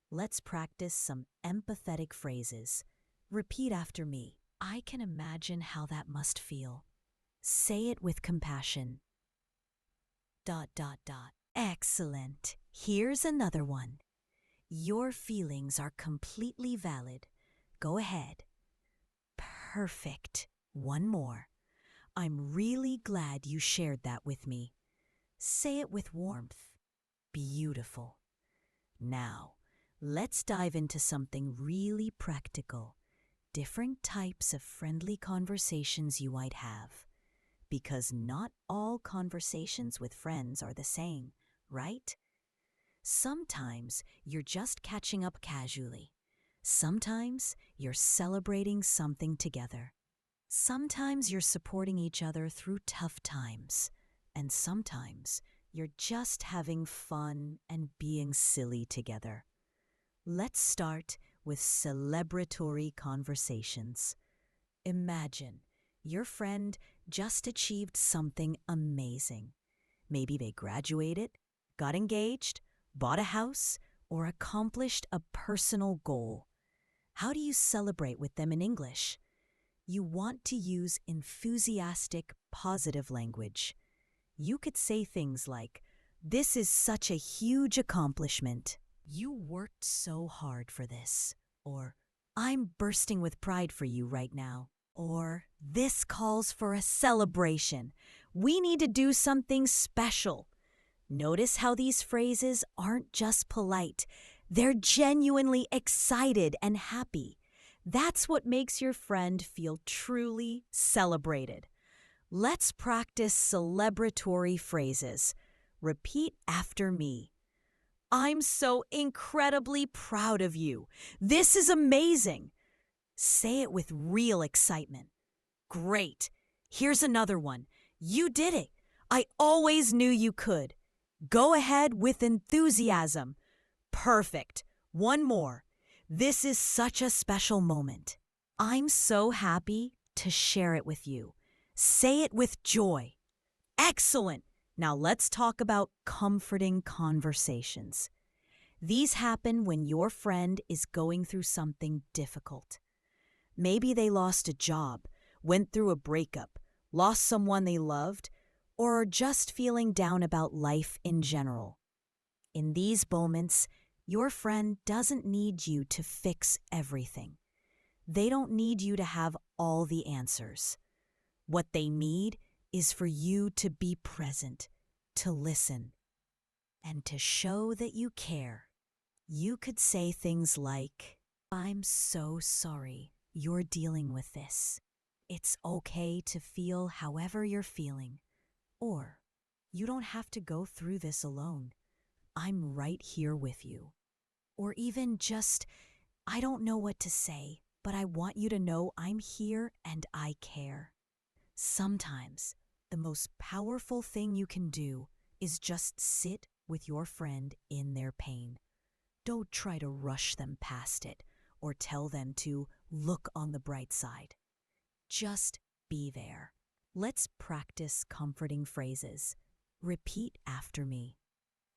Let's practice some empathetic phrases. Repeat after me. I can imagine how that must feel. Say it with compassion. ... Excellent. Here's another one. Your feelings are completely valid. Go ahead. Perfect. One more. I'm really glad you shared that with me. Say it with warmth. Beautiful. Now, let's dive into something really practical. Different types of friendly conversations you might have. Because not all conversations with friends are the same, right? Sometimes you're just catching up casually. Sometimes you're celebrating something together. Sometimes you're supporting each other through tough times. And sometimes you're just having fun and being silly together. Let's start with celebratory conversations. Imagine your friend just achieved something amazing. Maybe they graduated, got engaged, bought a house, or accomplished a personal goal. How do you celebrate with them in English? You want to use enthusiastic, positive language. You could say things like, "This is such a huge accomplishment. You worked so hard for this." Or, "I'm bursting with pride for you right now." Or, "This calls for a celebration. We need to do something special." Notice how these phrases aren't just polite. They're genuinely excited and happy. That's what makes your friend feel truly celebrated. Let's practice celebratory phrases. Repeat after me. I'm so incredibly proud of you. This is amazing. Say it with real excitement. Great. Here's another one. You did it. I always knew you could. Go ahead with enthusiasm. Perfect. One more. This is such a special moment. I'm so happy to share it with you. Say it with joy. Excellent. Now let's talk about comforting conversations. These happen when your friend is going through something difficult. Maybe they lost a job, went through a breakup, lost someone they loved, or are just feeling down about life in general. In these moments, your friend doesn't need you to fix everything. They don't need you to have all the answers. What they need is for you to be present, to listen, and to show that you care. You could say things like, "I'm so sorry you're dealing with this. It's okay to feel however you're feeling." Or, "You don't have to go through this alone. I'm right here with you." Or even just, "I don't know what to say, but I want you to know I'm here and I care." Sometimes, the most powerful thing you can do is just sit with your friend in their pain. Don't try to rush them past it or tell them to look on the bright side. Just be there. Let's practice comforting phrases. Repeat after me.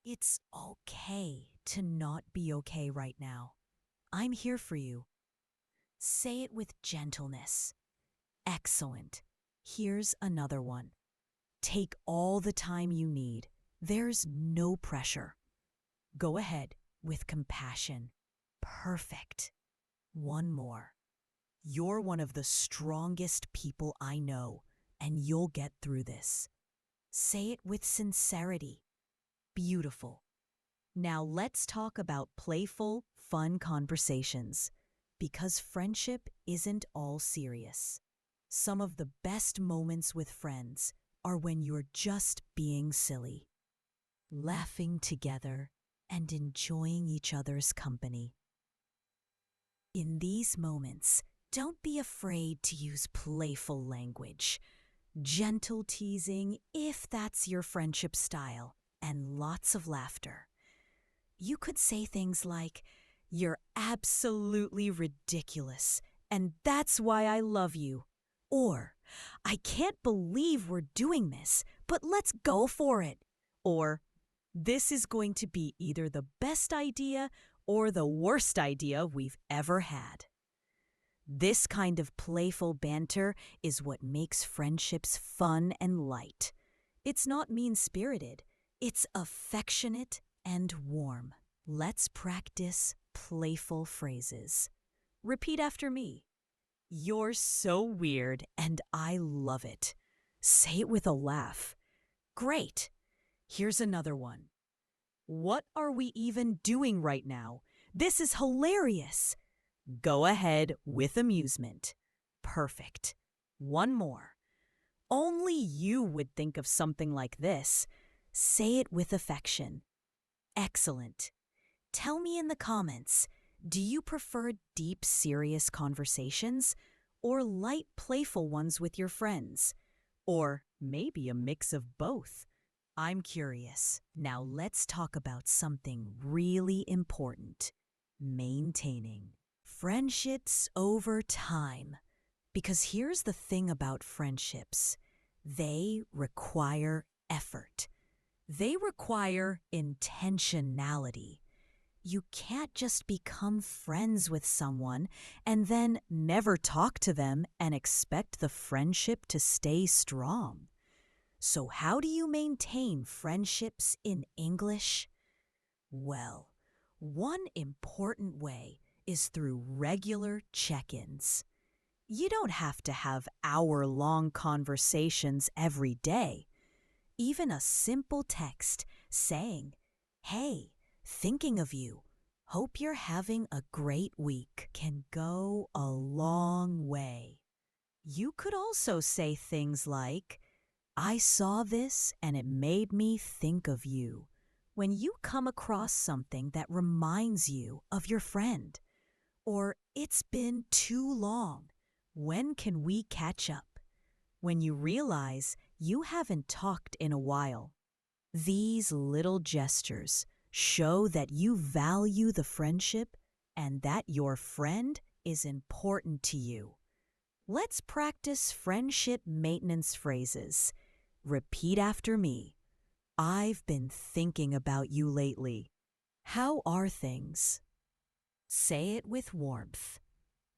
It's okay to not be okay right now. I'm here for you. Say it with gentleness. Excellent. Here's another one. Take all the time you need. There's no pressure. Go ahead with compassion. Perfect. One more. You're one of the strongest people I know, and you'll get through this. Say it with sincerity. Beautiful. Now let's talk about playful, fun conversations, because friendship isn't all serious. Some of the best moments with friends are when you're just being silly, laughing together, and enjoying each other's company. In these moments, don't be afraid to use playful language, gentle teasing if that's your friendship style, and lots of laughter. You could say things like, "You're absolutely ridiculous, and that's why I love you." Or, "I can't believe we're doing this, but let's go for it." Or, "This is going to be either the best idea or the worst idea we've ever had." This kind of playful banter is what makes friendships fun and light. It's not mean-spirited. It's affectionate and warm. Let's practice playful phrases. Repeat after me. You're so weird and I love it. Say it with a laugh. Great. Here's another one. What are we even doing right now? This is hilarious. Go ahead with amusement. Perfect. One more. Only you would think of something like this. Say it with affection. Excellent. Tell me in the comments, do you prefer deep, serious conversations or light, playful ones with your friends? Or maybe a mix of both? I'm curious. Now let's talk about something really important. Maintaining friendships over time. Because here's the thing about friendships. They require effort. They require intentionality. You can't just become friends with someone and then never talk to them and expect the friendship to stay strong. So how do you maintain friendships in English? Well, one important way is through regular check-ins. You don't have to have hour-long conversations every day. Even a simple text saying, "Hey, thinking of you. Hope you're having a great week," can go a long way. You could also say things like, "I saw this and it made me think of you," when you come across something that reminds you of your friend. Or, "It's been too long. When can we catch up?" when you realize you haven't talked in a while. These little gestures show that you value the friendship and that your friend is important to you. Let's practice friendship maintenance phrases. Repeat after me. I've been thinking about you lately. How are things? Say it with warmth.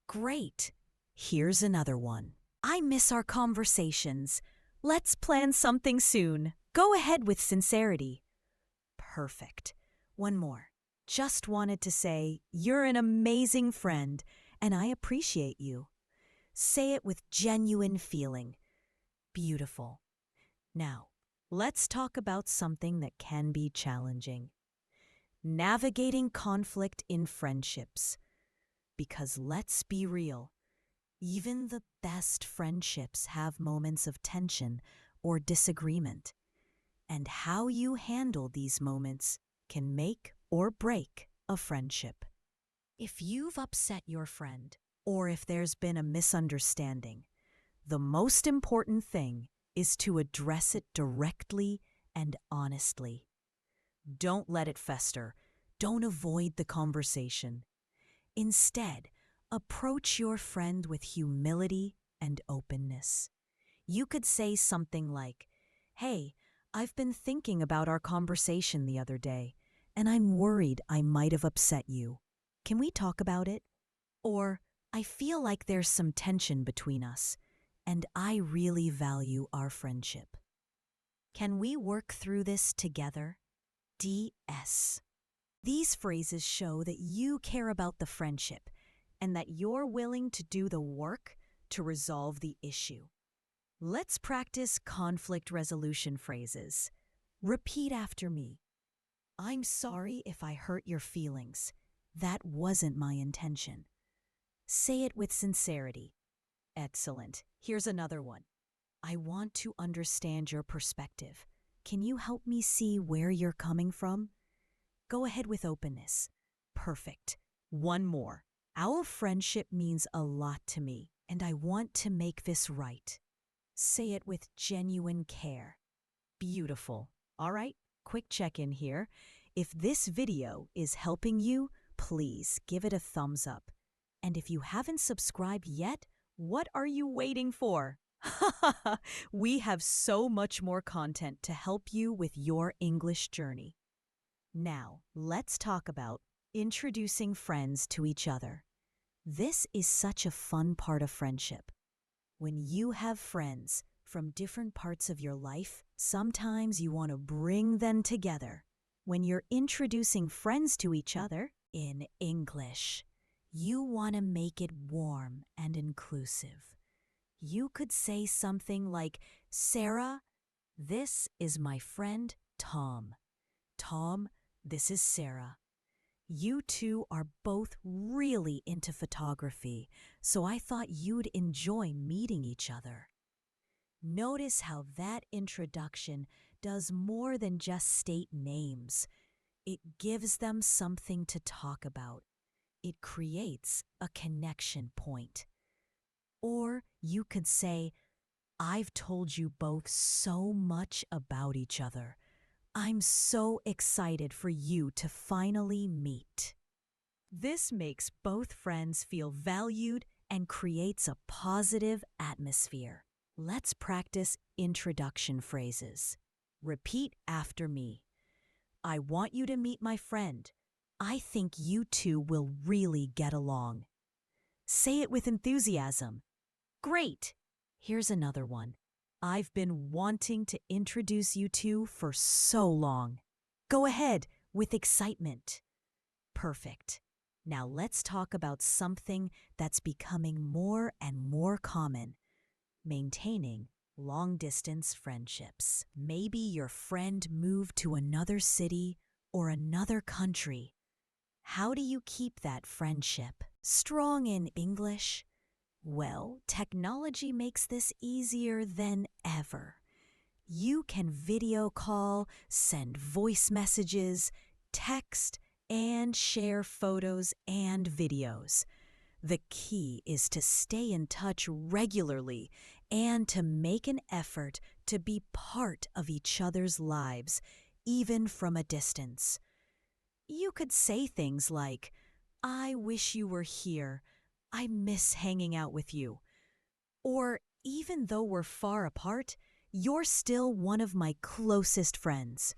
Great. Here's another one. I miss our conversations. Let's plan something soon. Go ahead with sincerity. Perfect. One more. Just wanted to say you're an amazing friend and I appreciate you. Say it with genuine feeling. Beautiful. Now, let's talk about something that can be challenging. Navigating conflict in friendships. Because let's be real, even the best friendships have moments of tension or disagreement. And how you handle these moments can make or break a friendship. If you've upset your friend, or if there's been a misunderstanding, the most important thing is to address it directly and honestly. Don't let it fester. Don't avoid the conversation. Instead, approach your friend with humility and openness. You could say something like, "Hey, I've been thinking about our conversation the other day, and I'm worried I might have upset you. Can we talk about it?" Or, "I feel like there's some tension between us, and I really value our friendship. Can we work through this together?" DS. These phrases show that you care about the friendship and that you're willing to do the work to resolve the issue. Let's practice conflict resolution phrases. Repeat after me. I'm sorry if I hurt your feelings. That wasn't my intention. Say it with sincerity. Excellent. Here's another one. I want to understand your perspective. Can you help me see where you're coming from? Go ahead with openness. Perfect. One more. Our friendship means a lot to me, and I want to make this right. Say it with genuine care. Beautiful. All right, quick check-in here. If this video is helping you, please give it a thumbs up. And if you haven't subscribed yet, what are you waiting for? We have so much more content to help you with your English journey. Now, let's talk about introducing friends to each other. This is such a fun part of friendship. When you have friends from different parts of your life, sometimes you want to bring them together. When you're introducing friends to each other in English, you want to make it warm and inclusive. You could say something like, "Sarah, this is my friend Tom. Tom, this is Sarah. You two are both really into photography, so I thought you'd enjoy meeting each other." Notice how that introduction does more than just state names. It gives them something to talk about. It creates a connection point. Or you could say, "I've told you both so much about each other. I'm so excited for you to finally meet." This makes both friends feel valued and creates a positive atmosphere. Let's practice introduction phrases. Repeat after me. I want you to meet my friend. I think you two will really get along. Say it with enthusiasm. Great. Here's another one. I've been wanting to introduce you two for so long. Go ahead with excitement. Perfect. Now let's talk about something that's becoming more and more common. Maintaining long-distance friendships. Maybe your friend moved to another city or another country. How do you keep that friendship strong in English? Well, technology makes this easier than ever. You can video call, send voice messages, text, and share photos and videos. The key is to stay in touch regularly and to make an effort to be part of each other's lives, even from a distance. You could say things like, "I wish you were here. I miss hanging out with you." Or, "Even though we're far apart, you're still one of my closest friends."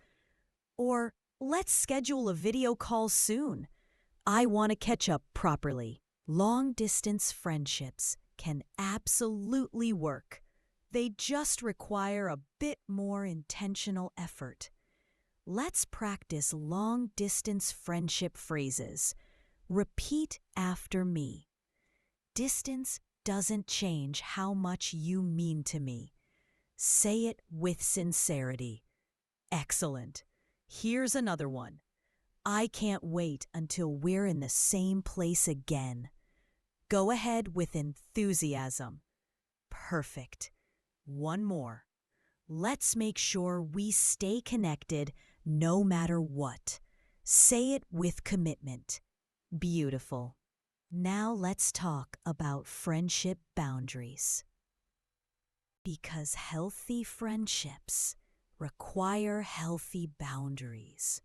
Or, Let's schedule a video call soon. I want to catch up properly. Long-distance friendships can absolutely work. They just require a bit more intentional effort. Let's practice long-distance friendship phrases. Repeat after me. Distance doesn't change how much you mean to me. Say it with sincerity. Excellent. Here's another one. I can't wait until we're in the same place again. Go ahead with enthusiasm. Perfect. One more. Let's make sure we stay connected no matter what. Say it with commitment. Beautiful. Now let's talk about friendship boundaries. Because healthy friendships require healthy boundaries.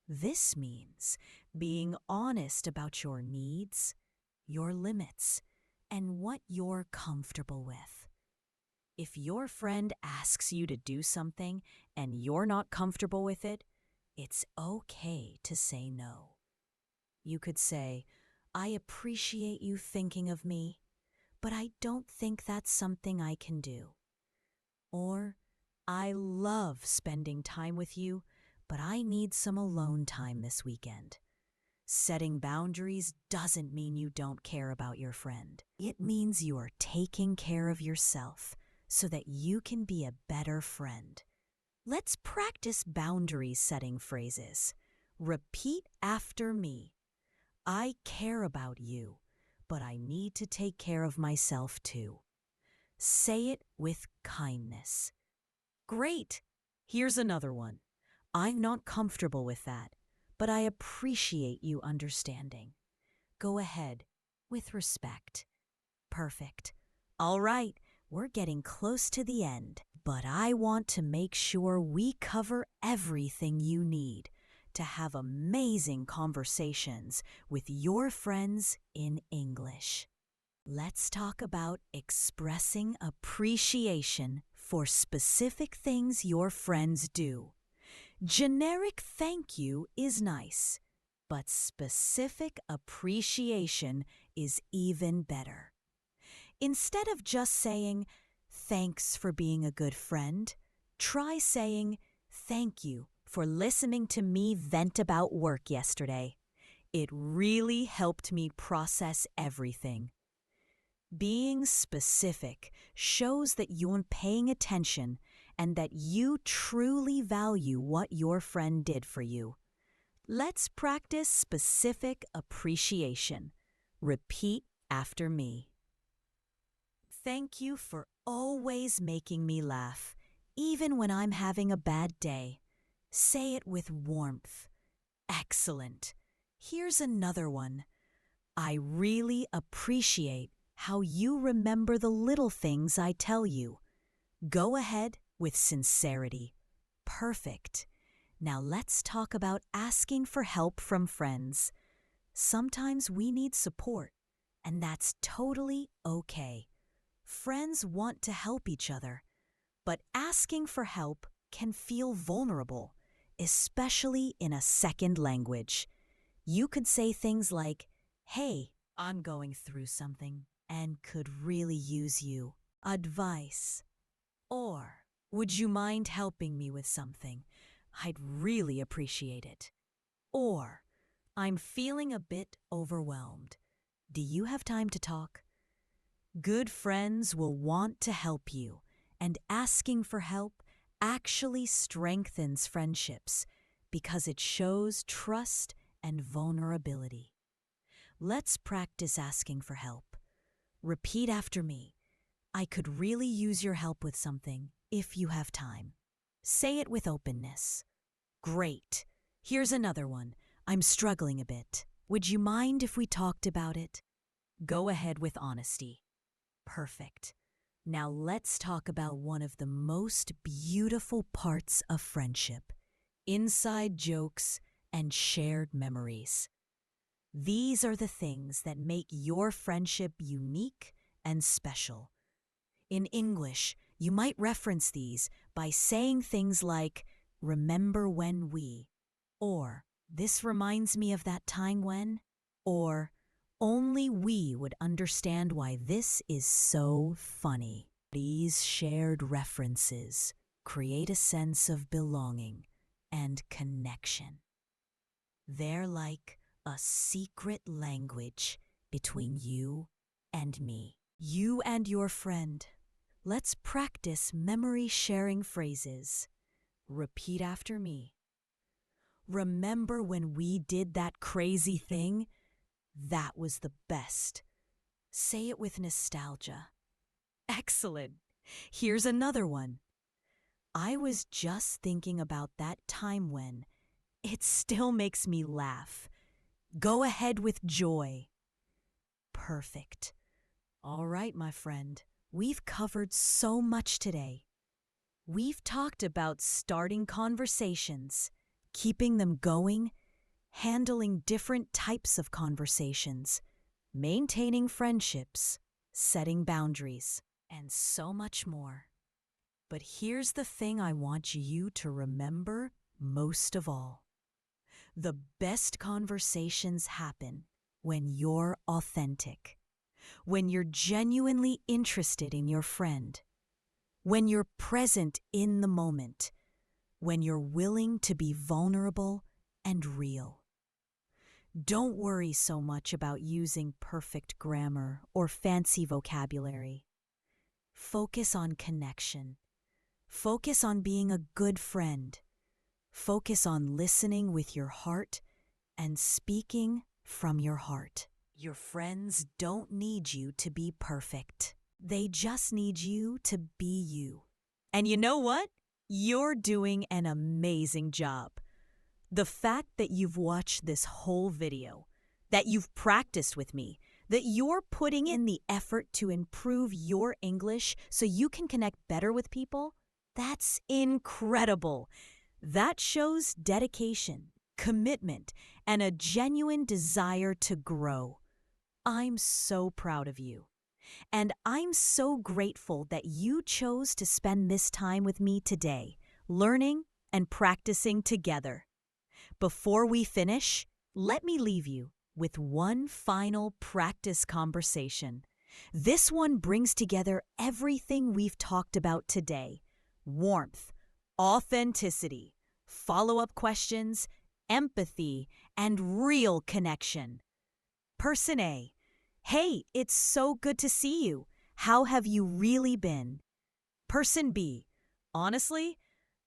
This means being honest about your needs, your limits, and what you're comfortable with. If your friend asks you to do something and you're not comfortable with it, it's okay to say no. You could say, I appreciate you thinking of me, but I don't think that's something I can do. Or, I love spending time with you, but I need some alone time this weekend. Setting boundaries doesn't mean you don't care about your friend. It means you are taking care of yourself so that you can be a better friend. Let's practice boundary setting phrases. Repeat after me. I care about you, but I need to take care of myself too. Say it with kindness. Great! Here's another one. I'm not comfortable with that, but I appreciate you understanding. Go ahead, with respect. Perfect. All right, we're getting close to the end, but I want to make sure we cover everything you need to have amazing conversations with your friends in English. Let's talk about expressing appreciation for specific things your friends do. Generic thank you is nice, but specific appreciation is even better. Instead of just saying, thanks for being a good friend, try saying, thank you for listening to me vent about work yesterday. It really helped me process everything. Being specific shows that you're paying attention and that you truly value what your friend did for you. Let's practice specific appreciation. Repeat after me. Thank you for always making me laugh, even when I'm having a bad day. Say it with warmth. Excellent. Here's another one. I really appreciate how you remember the little things I tell you. Go ahead with sincerity. Perfect. Now let's talk about asking for help from friends. Sometimes we need support, and that's totally okay. Friends want to help each other, but asking for help can feel vulnerable, especially in a second language. You could say things like, hey, I'm going through something and could really use you. Advice. Or, would you mind helping me with something? I'd really appreciate it. Or, I'm feeling a bit overwhelmed. Do you have time to talk? Good friends will want to help you, and asking for help actually strengthens friendships because it shows trust and vulnerability. Let's practice asking for help. Repeat after me. I could really use your help with something if you have time. Say it with openness. Great. Here's another one. I'm struggling a bit. Would you mind if we talked about it? Go ahead with honesty. Perfect. Now let's talk about one of the most beautiful parts of friendship: inside jokes and shared memories. These are the things that make your friendship unique and special. In English, you might reference these by saying things like, remember when we, Or, this reminds me of that time when, or, only we would understand why this is so funny. These shared references create a sense of belonging and connection. They're like a secret language between you and me. You and your friend. Let's practice memory sharing phrases. Repeat after me. Remember when we did that crazy thing? That was the best. Say it with nostalgia. Excellent. Here's another one. I was just thinking about that time when. It still makes me laugh. Go ahead with joy. Perfect. All right, my friend. We've covered so much today. We've talked about starting conversations, keeping them going, handling different types of conversations, maintaining friendships, setting boundaries, and so much more. But here's the thing I want you to remember most of all. The best conversations happen when you're authentic, when you're genuinely interested in your friend, when you're present in the moment, when you're willing to be vulnerable and real. Don't worry so much about using perfect grammar or fancy vocabulary. Focus on connection. Focus on being a good friend. Focus on listening with your heart and speaking from your heart. Your friends don't need you to be perfect. They just need you to be you. And you know what? You're doing an amazing job. The fact that you've watched this whole video, that you've practiced with me, that you're putting in the effort to improve your English so you can connect better with people, that's incredible. That shows dedication, commitment, and a genuine desire to grow. I'm so proud of you. And I'm so grateful that you chose to spend this time with me today, learning and practicing together. Before we finish, let me leave you with one final practice conversation. This one brings together everything we've talked about today: warmth, authenticity, follow-up questions, empathy, and real connection. Person A: hey, it's so good to see you. How have you really been? Person B: honestly,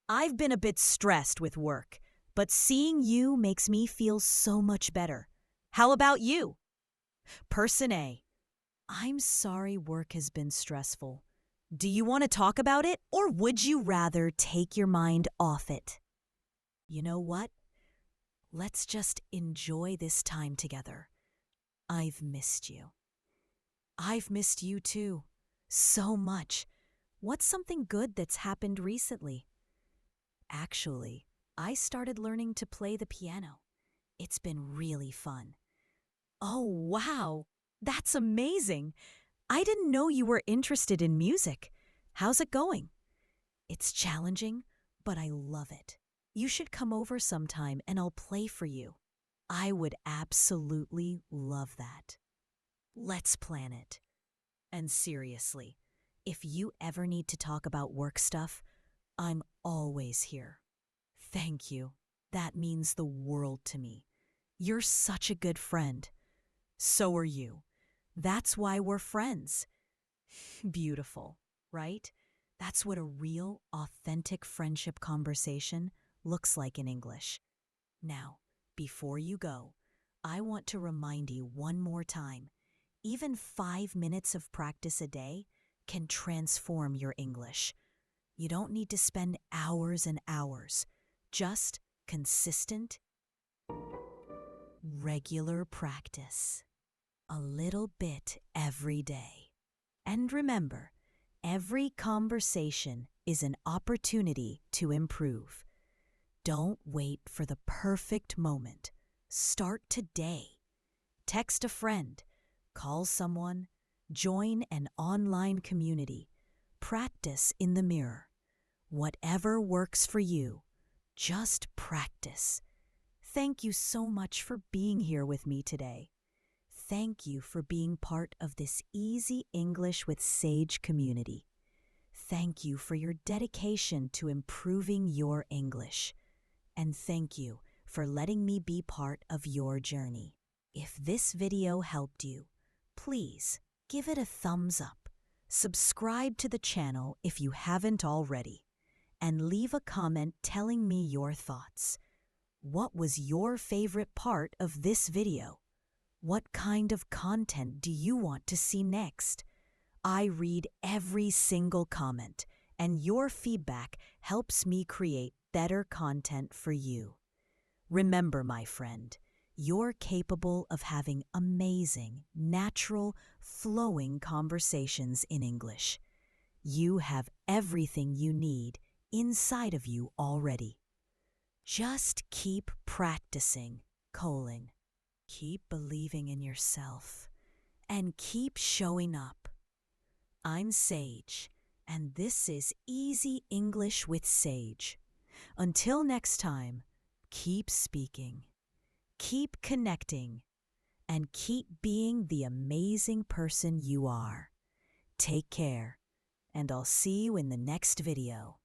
I've been a bit stressed with work, but seeing you makes me feel so much better. How about you? Person A: I'm sorry work has been stressful. Do you want to talk about it, or would you rather take your mind off it? You know what? Let's just enjoy this time together. I've missed you. I've missed you too. So much. What's something good that's happened recently? Actually, I started learning to play the piano. It's been really fun. Oh, wow! That's amazing! I didn't know you were interested in music. How's it going? It's challenging, but I love it. You should come over sometime and I'll play for you. I would absolutely love that. Let's plan it. And seriously, if you ever need to talk about work stuff, I'm always here. Thank you. That means the world to me. You're such a good friend. So are you. That's why we're friends. Beautiful, right? That's what a real, authentic friendship conversation looks like in English. Now, before you go, I want to remind you one more time. Even 5 minutes of practice a day can transform your English. You don't need to spend hours and hours. Just consistent, regular practice. A little bit every day. And remember, every conversation is an opportunity to improve. Don't wait for the perfect moment. Start today. Text a friend, call someone, join an online community, practice in the mirror. Whatever works for you, just practice. Thank you so much for being here with me today. Thank you for being part of this Easy English with Sage community. Thank you for your dedication to improving your English. And thank you for letting me be part of your journey. If this video helped you, please give it a thumbs up, subscribe to the channel if you haven't already, and leave a comment telling me your thoughts. What was your favorite part of this video? What kind of content do you want to see next? I read every single comment, and your feedback helps me create better content for you. Remember, my friend, you're capable of having amazing, natural, flowing conversations in English. You have everything you need inside of you already. Just keep practicing, Keep believing in yourself, and keep showing up. I'm Sage, and this is Easy English with Sage. Until next time, keep speaking, keep connecting, and keep being the amazing person you are. Take care, and I'll see you in the next video.